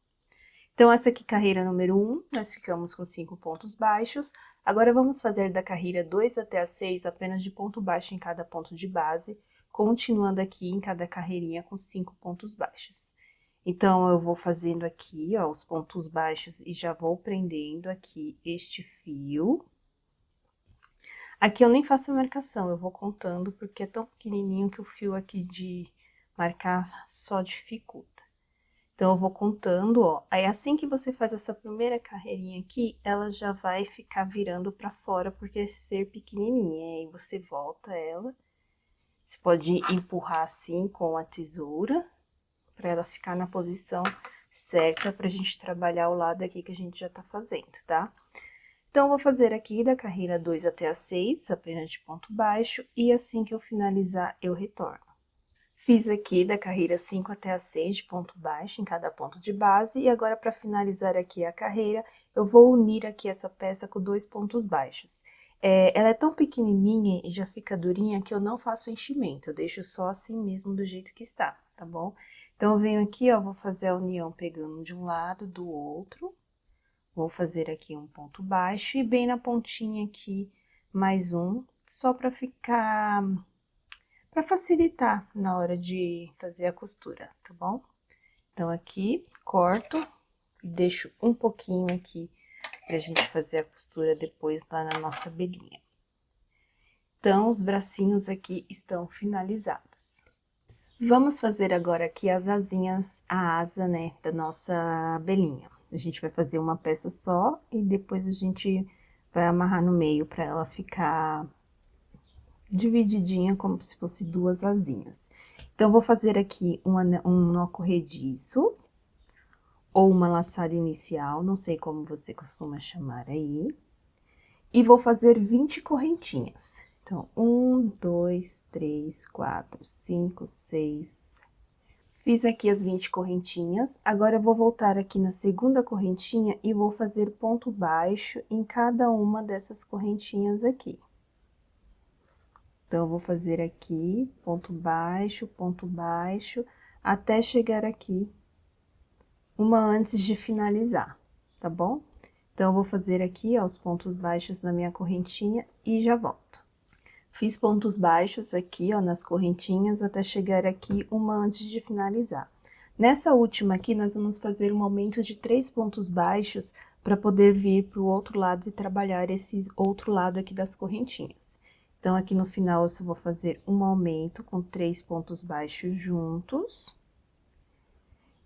Então, essa aqui, carreira número 1, nós ficamos com 5 pontos baixos. Agora, vamos fazer da carreira 2 até a 6 apenas de ponto baixo em cada ponto de base, continuando aqui em cada carreirinha com 5 pontos baixos. Então, eu vou fazendo aqui, ó, os pontos baixos e já vou prendendo aqui este fio. Aqui eu nem faço marcação, eu vou contando, porque é tão pequenininho que o fio aqui de marcar só dificulta. Então, eu vou contando, ó. Aí, assim que você faz essa primeira carreirinha aqui, ela já vai ficar virando pra fora, porque é ser pequenininha. Aí, você volta ela. Você pode empurrar assim com a tesoura, pra ela ficar na posição certa pra gente trabalhar o lado aqui que a gente já tá fazendo, tá? Então, eu vou fazer aqui da carreira 2 até a 6, apenas de ponto baixo, e assim que eu finalizar, eu retorno. Fiz aqui da carreira 5 até a 6 de ponto baixo em cada ponto de base, e agora para finalizar aqui a carreira, eu vou unir aqui essa peça com 2 pontos baixos. Ela é tão pequenininha e já fica durinha que eu não faço enchimento, eu deixo só assim mesmo do jeito que está, tá bom? Então, eu venho aqui, ó, vou fazer a união pegando de um lado, do outro. Vou fazer aqui um ponto baixo e bem na pontinha aqui, mais um, só para ficar, para facilitar na hora de fazer a costura, tá bom? Então, aqui, corto e deixo um pouquinho aqui pra gente fazer a costura depois lá na nossa abelhinha. Então, os bracinhos aqui estão finalizados. Vamos fazer agora aqui as asinhas, a asa, né, da nossa abelhinha. A gente vai fazer uma peça só e depois a gente vai amarrar no meio para ela ficar divididinha como se fosse duas asinhas. Então, vou fazer aqui um nó corrediço ou uma laçada inicial, não sei como você costuma chamar aí. E vou fazer 20 correntinhas. Então, 1, 2, 3, 4, 5, 6. Fiz aqui as 20 correntinhas. Agora, eu vou voltar aqui na segunda correntinha e vou fazer ponto baixo em cada uma dessas correntinhas aqui. Então, eu vou fazer aqui ponto baixo, até chegar aqui, uma antes de finalizar, tá bom? Então, eu vou fazer aqui, ó, os pontos baixos na minha correntinha e já volto. Fiz pontos baixos aqui, ó, nas correntinhas, até chegar aqui uma antes de finalizar. Nessa última aqui, nós vamos fazer um aumento de 3 pontos baixos para poder vir para o outro lado e trabalhar esse outro lado aqui das correntinhas. Então, aqui no final, eu só vou fazer um aumento com 3 pontos baixos juntos.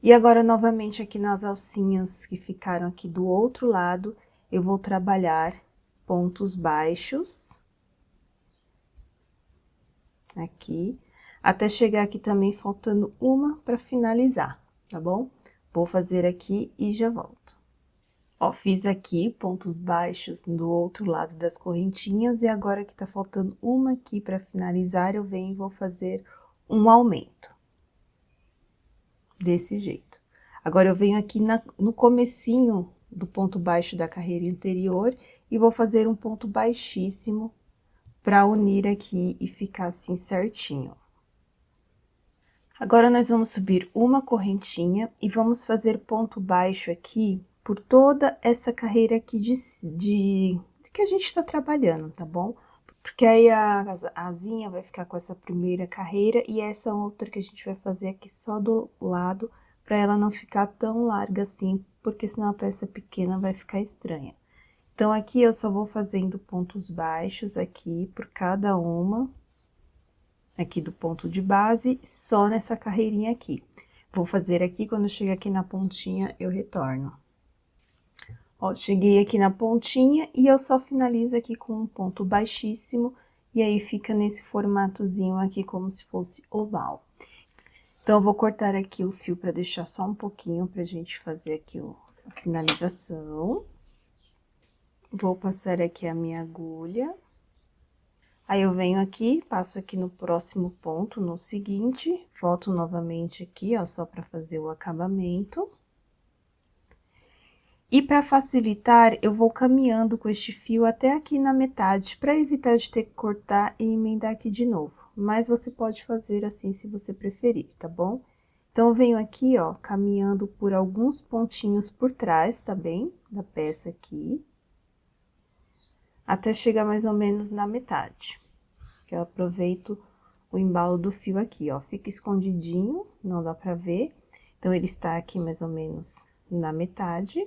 E agora, novamente, aqui nas alcinhas que ficaram aqui do outro lado, eu vou trabalhar pontos baixos. Aqui, até chegar aqui também faltando uma para finalizar, tá bom? Vou fazer aqui e já volto. Ó, fiz aqui pontos baixos do outro lado das correntinhas e agora que tá faltando uma aqui para finalizar, eu venho e vou fazer um aumento. Desse jeito. Agora, eu venho aqui no comecinho do ponto baixo da carreira anterior e vou fazer um ponto baixíssimo para unir aqui e ficar assim certinho. Agora, nós vamos subir uma correntinha e vamos fazer ponto baixo aqui por toda essa carreira aqui de que a gente tá trabalhando, tá bom? Porque aí a asinha vai ficar com essa primeira carreira e essa outra que a gente vai fazer aqui só do lado, para ela não ficar tão larga assim, porque senão a peça pequena vai ficar estranha. Então, aqui eu só vou fazendo pontos baixos aqui por cada uma, aqui do ponto de base, só nessa carreirinha aqui. Vou fazer aqui, quando eu chegar aqui na pontinha, eu retorno. Ó, cheguei aqui na pontinha e eu só finalizo aqui com um ponto baixíssimo, e aí fica nesse formatozinho aqui, como se fosse oval. Então, eu vou cortar aqui o fio para deixar só um pouquinho pra gente fazer aqui a finalização. Vou passar aqui a minha agulha. Aí, eu venho aqui, passo aqui no próximo ponto, no seguinte, volto novamente aqui, ó, só pra fazer o acabamento. E para facilitar, eu vou caminhando com este fio até aqui na metade, para evitar de ter que cortar e emendar aqui de novo. Mas você pode fazer assim, se você preferir, tá bom? Então, eu venho aqui, ó, caminhando por alguns pontinhos por trás, tá bem? Da peça aqui. Até chegar mais ou menos na metade. Que eu aproveito o embalo do fio aqui, ó. Fica escondidinho, não dá pra ver. Então, ele está aqui mais ou menos na metade.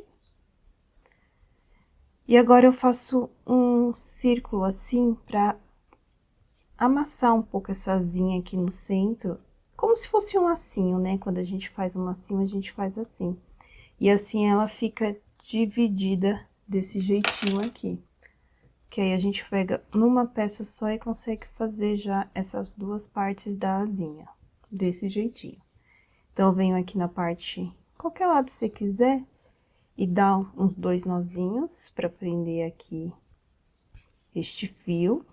E agora, eu faço um círculo assim, pra amassar um pouco essa asinha aqui no centro, como se fosse um lacinho, né? Quando a gente faz um lacinho, a gente faz assim. E assim, ela fica dividida desse jeitinho aqui. Que aí, a gente pega numa peça só e consegue fazer já essas duas partes da asinha, desse jeitinho. Então, eu venho aqui na parte, qualquer lado que você quiser, e dá uns 2 nozinhos para prender aqui este fio.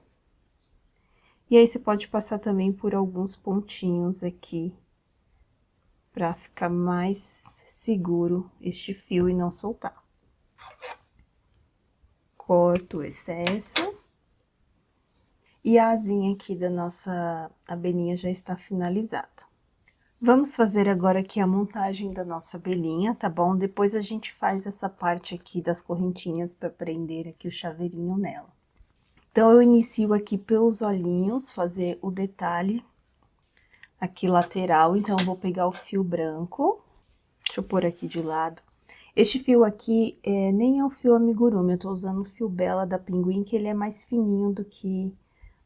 E aí, você pode passar também por alguns pontinhos aqui, para ficar mais seguro este fio e não soltar. Corto o excesso. E a asinha aqui da nossa abelhinha já está finalizada. Vamos fazer agora aqui a montagem da nossa abelhinha, tá bom? Depois a gente faz essa parte aqui das correntinhas para prender aqui o chaveirinho nela. Então, eu inicio aqui pelos olhinhos, fazer o detalhe aqui lateral. Então, eu vou pegar o fio branco, deixa eu pôr aqui de lado. Este fio aqui nem é o fio amigurumi, eu tô usando o fio Bela da Pinguim, que ele é mais fininho do que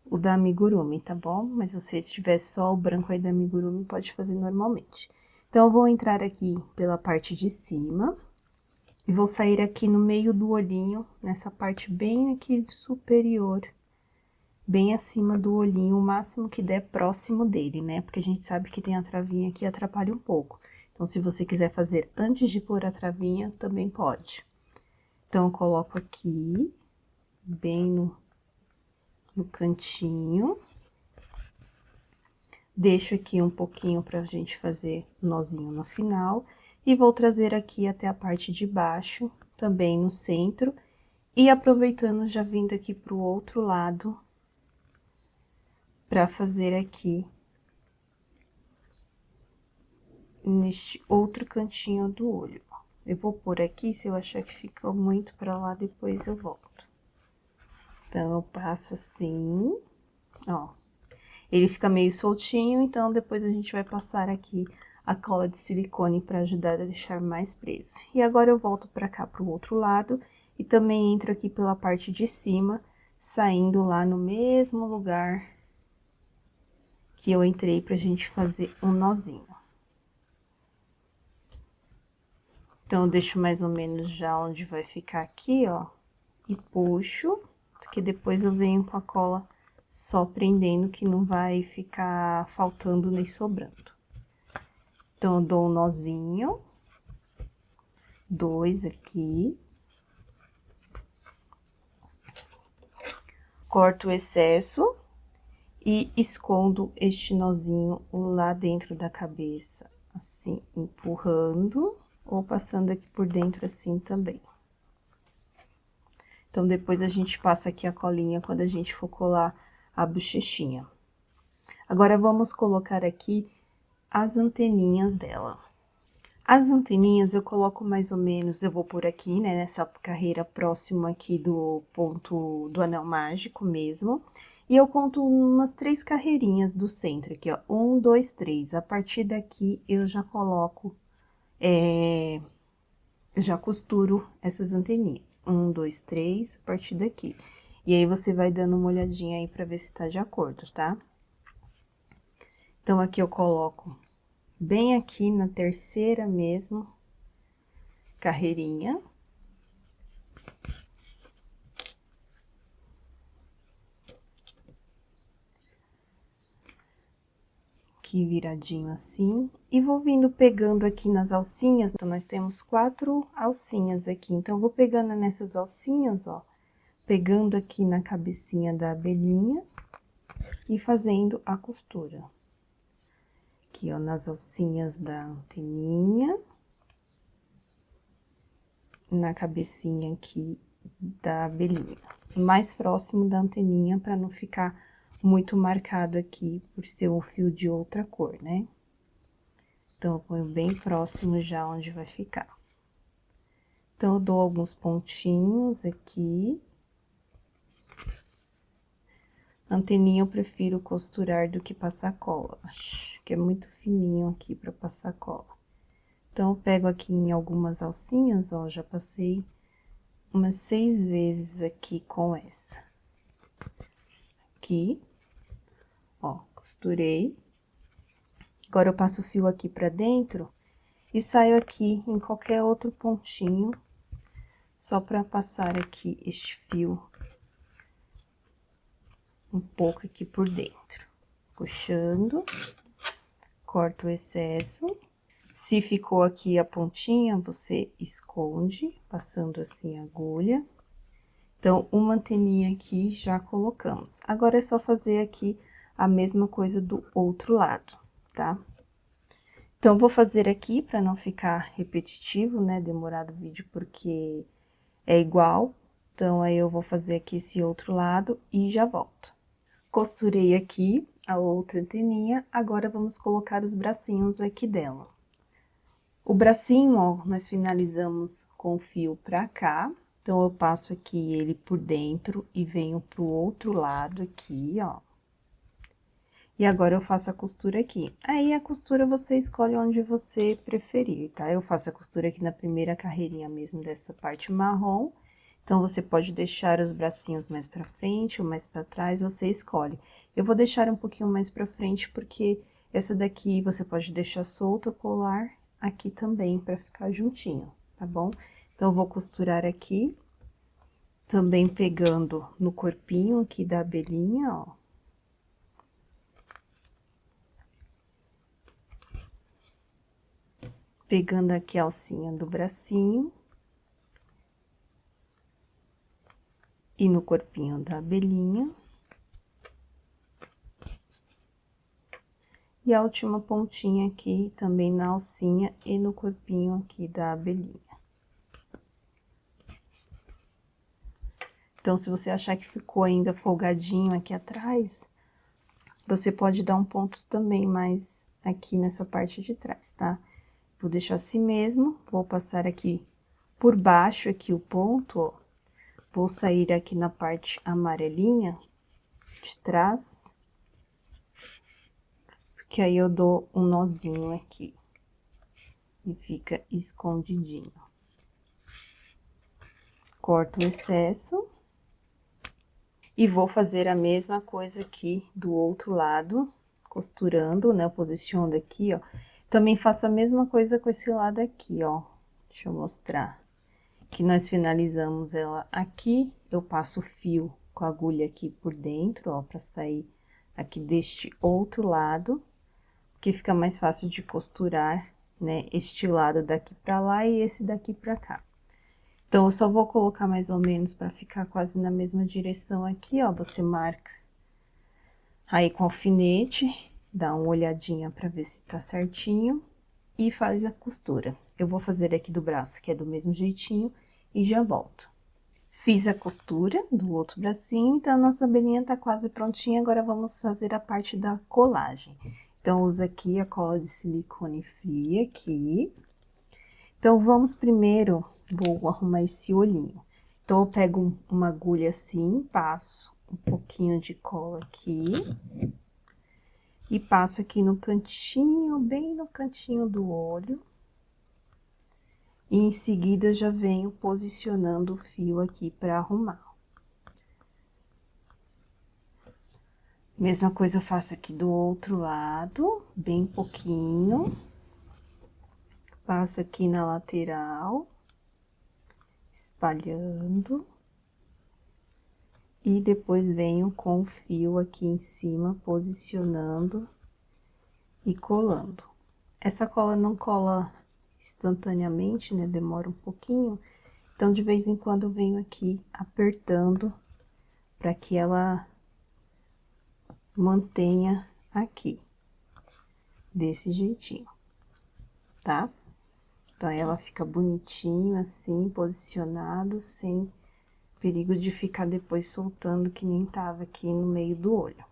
o da amigurumi, tá bom? Mas se você tiver só o branco aí da amigurumi, pode fazer normalmente. Então, eu vou entrar aqui pela parte de cima e vou sair aqui no meio do olhinho, nessa parte bem aqui superior, bem acima do olhinho, o máximo que der próximo dele, né? Porque a gente sabe que tem a travinha aqui, atrapalha um pouco. Então, se você quiser fazer antes de pôr a travinha, também pode. Então, eu coloco aqui, bem no cantinho. Deixo aqui um pouquinho pra gente fazer nozinho no final. E vou trazer aqui até a parte de baixo, também no centro. E aproveitando, já vindo aqui pro outro lado, pra fazer aqui neste outro cantinho do olho. Eu vou pôr aqui, se eu achar que fica muito pra lá, depois eu volto. Então, eu passo assim, ó. Ele fica meio soltinho, então depois a gente vai passar aqui a cola de silicone pra ajudar a deixar mais preso. E agora eu volto pra cá pro outro lado e também entro aqui pela parte de cima, saindo lá no mesmo lugar que eu entrei pra gente fazer um nozinho. Então, eu deixo mais ou menos já onde vai ficar aqui, ó, e puxo, que depois eu venho com a cola só prendendo, que não vai ficar faltando nem sobrando. Então, eu dou um nozinho, 2 aqui, corto o excesso e escondo este nozinho lá dentro da cabeça, assim, empurrando ou passando aqui por dentro assim também. Então, depois a gente passa aqui a colinha quando a gente for colar a bochechinha. Agora, vamos colocar aqui as anteninhas dela. As anteninhas eu coloco mais ou menos, eu vou por aqui, né, nessa carreira próxima aqui do ponto do anel mágico mesmo. E eu conto umas 3 carreirinhas do centro aqui, ó, 1, 2, 3. A partir daqui, eu já coloco, já costuro essas anteninhas. 1, 2, 3, a partir daqui. E aí, você vai dando uma olhadinha aí pra ver se tá de acordo, tá? Então, aqui eu coloco bem aqui na terceira mesmo carreirinha. Aqui viradinho assim. E vou vindo pegando aqui nas alcinhas. Então, nós temos 4 alcinhas aqui. Então, vou pegando nessas alcinhas, ó. Pegando aqui na cabecinha da abelhinha e fazendo a costura. Aqui, ó, nas alcinhas da anteninha. Na cabecinha aqui da abelhinha. Mais próximo da anteninha, para não ficar muito marcado aqui, por ser um fio de outra cor, né? Então, eu ponho bem próximo já onde vai ficar. Então, eu dou alguns pontinhos aqui. Anteninha eu prefiro costurar do que passar cola, acho que é muito fininho aqui para passar cola. Então, eu pego aqui em algumas alcinhas, ó, já passei umas 6 vezes aqui com essa. Aqui, ó, costurei. Agora, eu passo o fio aqui pra dentro e saio aqui em qualquer outro pontinho, só pra passar aqui este fio um pouco aqui por dentro. Puxando, corto o excesso. Se ficou aqui a pontinha, você esconde, passando assim a agulha. Então, uma anteninha aqui já colocamos. Agora, é só fazer aqui a mesma coisa do outro lado, tá? Então, vou fazer aqui para não ficar repetitivo, né, demorado o vídeo, porque é igual. Então, aí eu vou fazer aqui esse outro lado e já volto. Costurei aqui a outra anteninha, agora vamos colocar os bracinhos aqui dela. O bracinho, ó, nós finalizamos com o fio pra cá, então eu passo aqui ele por dentro e venho pro outro lado aqui, ó. E agora eu faço a costura aqui. Aí a costura você escolhe onde você preferir, tá? Eu faço a costura aqui na primeira carreirinha mesmo dessa parte marrom. Então, você pode deixar os bracinhos mais pra frente ou mais pra trás, você escolhe. Eu vou deixar um pouquinho mais pra frente, porque essa daqui você pode deixar solto o colar aqui também, pra ficar juntinho, tá bom? Então, eu vou costurar aqui, também pegando no corpinho aqui da abelhinha, ó. Pegando aqui a alcinha do bracinho. E no corpinho da abelhinha. E a última pontinha aqui, também na alcinha e no corpinho aqui da abelhinha. Então, se você achar que ficou ainda folgadinho aqui atrás, você pode dar um ponto também mais aqui nessa parte de trás, tá? Vou deixar assim mesmo, vou passar aqui por baixo aqui o ponto, ó. Vou sair aqui na parte amarelinha de trás, porque aí eu dou um nozinho aqui e fica escondidinho. Corto o excesso e vou fazer a mesma coisa aqui do outro lado, costurando, né, posicionando aqui, ó. Também faço a mesma coisa com esse lado aqui, ó. Deixa eu mostrar. Que nós finalizamos ela aqui, eu passo o fio com a agulha aqui por dentro, ó, pra sair aqui deste outro lado, que fica mais fácil de costurar, né, este lado daqui pra lá e esse daqui pra cá. Então, eu só vou colocar mais ou menos pra ficar quase na mesma direção aqui, ó, você marca aí com alfinete, dá uma olhadinha pra ver se tá certinho e faz a costura. Eu vou fazer aqui do braço, que é do mesmo jeitinho, e já volto. Fiz a costura do outro bracinho, então a nossa abelhinha tá quase prontinha, agora vamos fazer a parte da colagem. Então, eu uso aqui a cola de silicone fria aqui. Então, vamos primeiro, vou arrumar esse olhinho. Então, eu pego uma agulha assim, passo um pouquinho de cola aqui. E passo aqui no cantinho, bem no cantinho do olho. E em seguida, já venho posicionando o fio aqui para arrumar. Mesma coisa eu faço aqui do outro lado, bem pouquinho. Passo aqui na lateral, espalhando. E depois venho com o fio aqui em cima, posicionando e colando. Essa cola não cola instantaneamente, né? Demora um pouquinho. Então, de vez em quando, eu venho aqui apertando para que ela mantenha aqui, desse jeitinho, tá? Então, aí ela fica bonitinho assim, posicionado, sem perigo de ficar depois soltando, que nem tava aqui no meio do olho.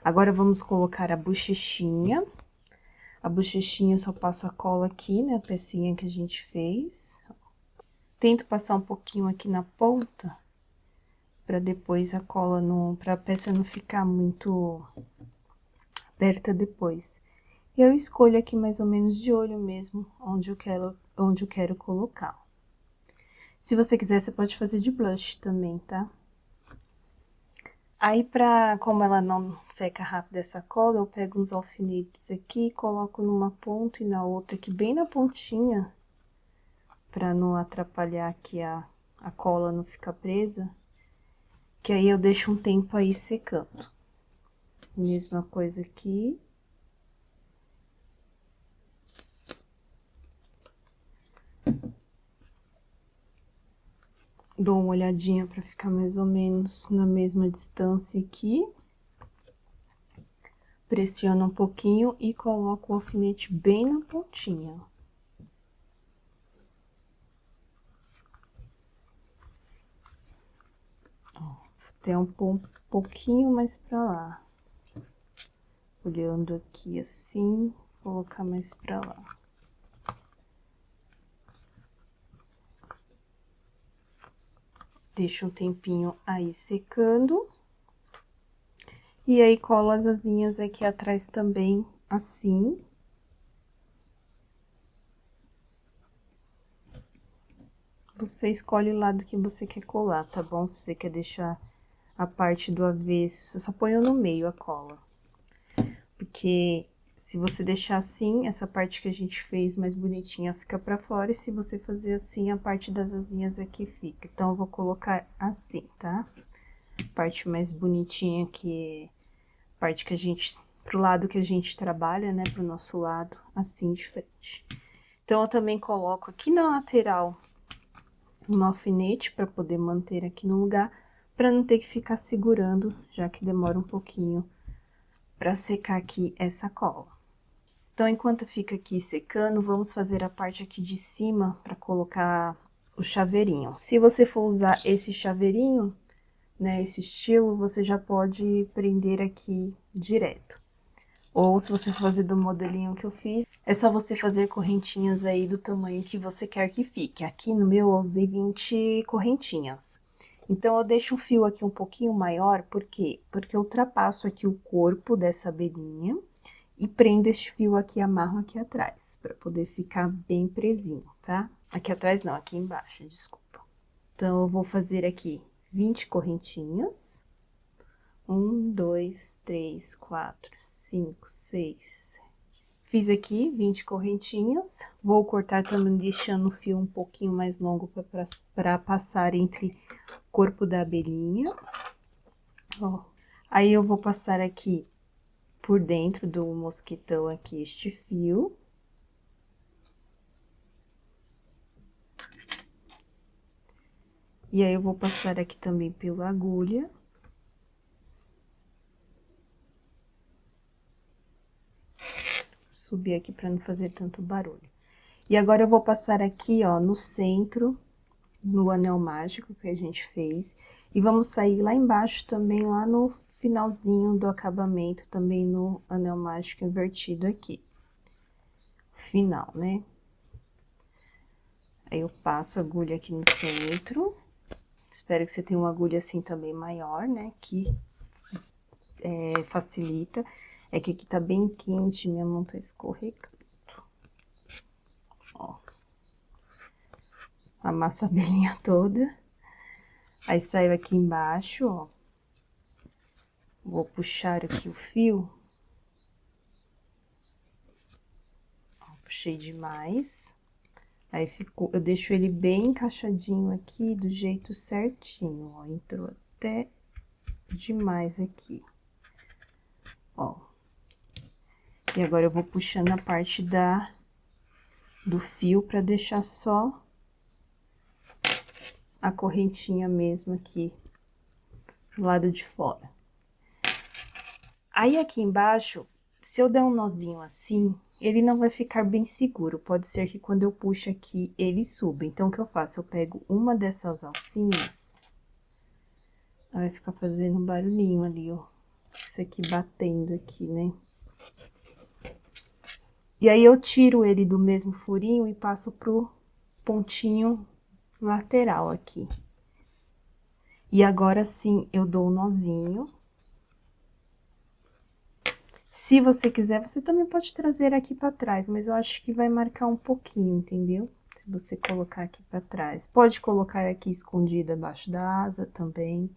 Agora, vamos colocar a bochechinha. A bochechinha, eu só passo a cola aqui, né, a pecinha que a gente fez. Tento passar um pouquinho aqui na ponta, pra depois a cola não, pra peça não ficar muito aberta depois. E eu escolho aqui mais ou menos de olho mesmo, onde eu quero colocar. Se você quiser, você pode fazer de blush também, tá? Aí, como ela não seca rápido essa cola, eu pego uns alfinetes aqui, coloco numa ponta e na outra aqui, bem na pontinha, pra não atrapalhar aqui a cola não ficar presa, que aí eu deixo um tempo aí secando. Mesma coisa aqui. Dou uma olhadinha pra ficar mais ou menos na mesma distância aqui. Pressiono um pouquinho e coloco o alfinete bem na pontinha. Ó, até um pouquinho mais pra lá. Olhando aqui assim, colocar mais pra lá. Deixa um tempinho aí secando. E aí, colo as asinhas aqui atrás também, assim. Você escolhe o lado que você quer colar, tá bom? Se você quer deixar a parte do avesso, eu só ponho no meio a cola. Porque se você deixar assim, essa parte que a gente fez mais bonitinha fica pra fora. E se você fazer assim, a parte das asinhas aqui fica. Então, eu vou colocar assim, tá? Parte mais bonitinha que... parte que a gente... pro lado que a gente trabalha, né? Pro nosso lado, assim, de frente. Então, eu também coloco aqui na lateral um alfinete para poder manter aqui no lugar, para não ter que ficar segurando, já que demora um pouquinho para secar aqui essa cola. Então, enquanto fica aqui secando, vamos fazer a parte aqui de cima para colocar o chaveirinho. Se você for usar esse chaveirinho, né, esse estilo, você já pode prender aqui direto. Ou se você for fazer do modelinho que eu fiz, é só você fazer correntinhas aí do tamanho que você quer que fique. Aqui no meu eu usei 20 correntinhas. Então, eu deixo o fio aqui um pouquinho maior, por quê? Porque eu ultrapasso aqui o corpo dessa abelhinha e prendo este fio aqui, amarro aqui atrás, para poder ficar bem presinho, tá? Aqui atrás não, aqui embaixo, desculpa. Então, eu vou fazer aqui 20 correntinhas. 1, 2, 3, 4, 5, 6. Fiz aqui 20 correntinhas. Vou cortar também deixando o fio um pouquinho mais longo para passar entre o corpo da abelhinha. Ó. Aí, eu vou passar aqui por dentro do mosquetão aqui este fio. E aí, eu vou passar aqui também pela agulha. Subir aqui para não fazer tanto barulho. E agora, eu vou passar aqui, ó, no centro, no anel mágico que a gente fez. E vamos sair lá embaixo também, lá no finalzinho do acabamento, também no anel mágico invertido aqui. Final, né? Aí, eu passo a agulha aqui no centro. Espero que você tenha uma agulha assim também maior, né? Que facilita. É que aqui tá bem quente, minha mão tá escorregando. Ó. Amassa a abelhinha toda. Aí, saio aqui embaixo, ó. Vou puxar aqui o fio. Ó, puxei demais. Aí, ficou... eu deixo ele bem encaixadinho aqui, do jeito certinho, ó. Entrou até demais aqui. Ó. E agora, eu vou puxando a parte do fio pra deixar só a correntinha mesmo aqui, do lado de fora. Aí, aqui embaixo, se eu der um nozinho assim, ele não vai ficar bem seguro. Pode ser que quando eu puxo aqui, ele suba. Então, o que eu faço? Eu pego uma dessas alcinhas. Vai ficar fazendo um barulhinho ali, ó. Isso aqui batendo aqui, né? E aí, eu tiro ele do mesmo furinho e passo pro pontinho lateral aqui. E agora sim, eu dou um nozinho. Se você quiser, você também pode trazer aqui pra trás, mas eu acho que vai marcar um pouquinho, entendeu? Se você colocar aqui pra trás. Pode colocar aqui escondido abaixo da asa também.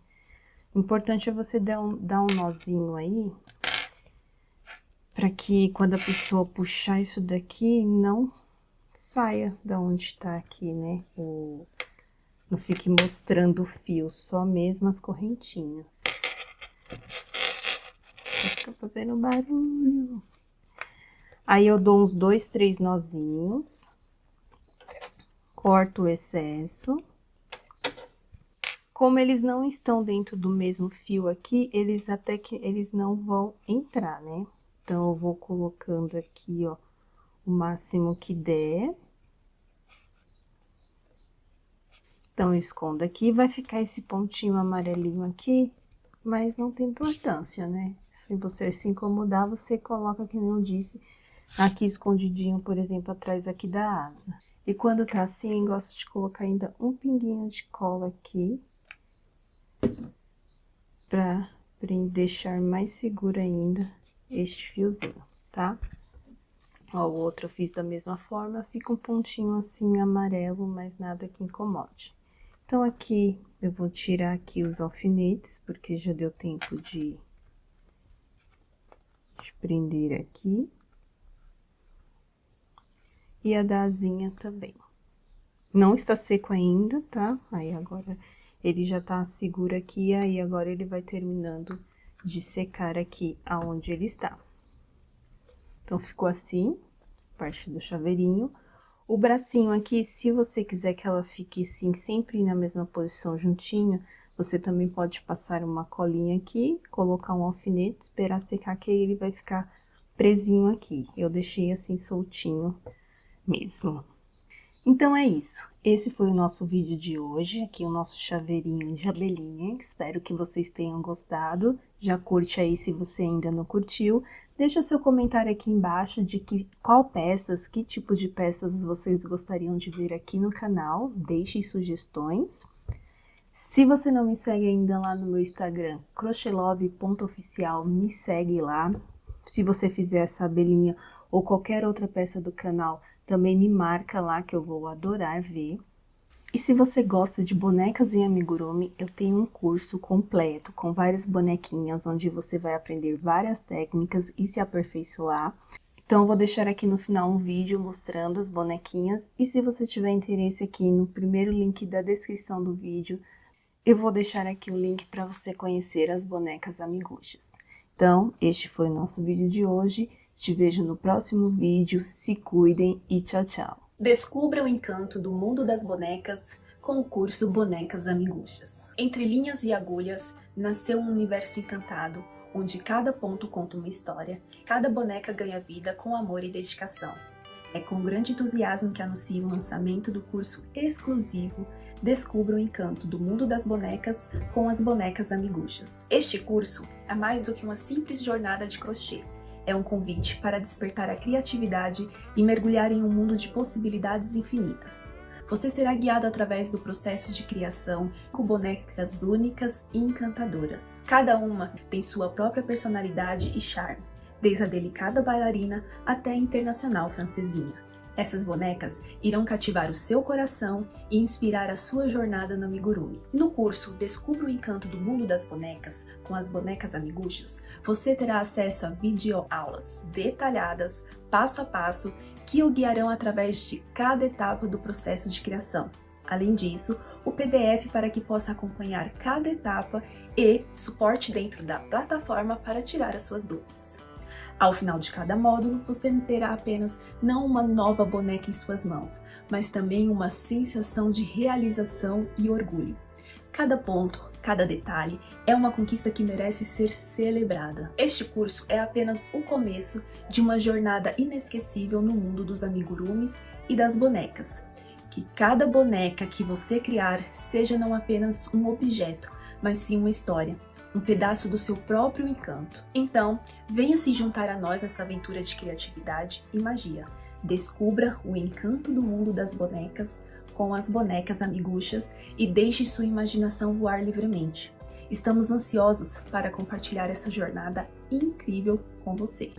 O importante é você dar um nozinho aí, pra que quando a pessoa puxar isso daqui, não saia da onde tá aqui, né? Não fique mostrando o fio, só mesmo as correntinhas. Fica fazendo barulho. Aí, eu dou uns 2, 3 nozinhos. Corto o excesso. Como eles não estão dentro do mesmo fio aqui, eles não vão entrar, né? Então, eu vou colocando aqui, ó, o máximo que der. Então, eu escondo aqui, vai ficar esse pontinho amarelinho aqui, mas não tem importância, né? Se você se incomodar, você coloca, que nem eu disse, aqui escondidinho, por exemplo, atrás aqui da asa. E quando tá assim, gosto de colocar ainda um pinguinho de cola aqui, pra deixar mais seguro ainda este fiozinho, tá? Ó, o outro eu fiz da mesma forma, fica um pontinho assim amarelo, mas nada que incomode. Então, aqui, eu vou tirar aqui os alfinetes, porque já deu tempo de prender aqui. E a da asinha também. Não está seco ainda, tá? Aí, agora, ele já tá seguro aqui, aí agora ele vai terminando de secar aqui aonde ele está. Então, ficou assim, parte do chaveirinho. O bracinho aqui, se você quiser que ela fique assim, sempre na mesma posição juntinha, você também pode passar uma colinha aqui, colocar um alfinete, esperar secar, que aí ele vai ficar presinho aqui. Eu deixei assim soltinho mesmo. Então é isso. Esse foi o nosso vídeo de hoje, aqui o nosso chaveirinho de abelhinha. Espero que vocês tenham gostado. Já curte aí se você ainda não curtiu. Deixa seu comentário aqui embaixo de que tipos de peças vocês gostariam de ver aqui no canal. Deixe sugestões. Se você não me segue ainda lá no meu Instagram, crochelove.oficial, me segue lá. Se você fizer essa abelhinha ou qualquer outra peça do canal, também me marca lá, que eu vou adorar ver. E se você gosta de bonecas em amigurumi, eu tenho um curso completo com várias bonequinhas, onde você vai aprender várias técnicas e se aperfeiçoar. Então, eu vou deixar aqui no final um vídeo mostrando as bonequinhas. E se você tiver interesse, aqui no primeiro link da descrição do vídeo, eu vou deixar aqui o link para você conhecer as bonecas amiguchas. Então, este foi o nosso vídeo de hoje. Te vejo no próximo vídeo. Se cuidem e tchau, tchau. Descubra o encanto do mundo das bonecas com o curso Bonecas Amiguchas. Entre linhas e agulhas, nasceu um universo encantado, onde cada ponto conta uma história, cada boneca ganha vida com amor e dedicação. É com grande entusiasmo que anuncio o lançamento do curso exclusivo Descubra o encanto do mundo das bonecas com as bonecas amiguchas. Este curso é mais do que uma simples jornada de crochê. É um convite para despertar a criatividade e mergulhar em um mundo de possibilidades infinitas. Você será guiado através do processo de criação com bonecas únicas e encantadoras. Cada uma tem sua própria personalidade e charme, desde a delicada bailarina até a internacional francesinha. Essas bonecas irão cativar o seu coração e inspirar a sua jornada no amigurumi. No curso Descubra o Encanto do Mundo das Bonecas com as Bonecas Amiguchas, você terá acesso a videoaulas detalhadas, passo a passo, que o guiarão através de cada etapa do processo de criação. Além disso, o PDF para que possa acompanhar cada etapa e suporte dentro da plataforma para tirar as suas dúvidas. Ao final de cada módulo, você terá apenas não uma nova boneca em suas mãos, mas também uma sensação de realização e orgulho. Cada ponto, cada detalhe é uma conquista que merece ser celebrada. Este curso é apenas o começo de uma jornada inesquecível no mundo dos amigurumis e das bonecas. Que cada boneca que você criar seja não apenas um objeto, mas sim uma história, um pedaço do seu próprio encanto. Então, venha se juntar a nós nessa aventura de criatividade e magia. Descubra o encanto do mundo das bonecas com as bonecas amiguchas e deixe sua imaginação voar livremente. Estamos ansiosos para compartilhar essa jornada incrível com você.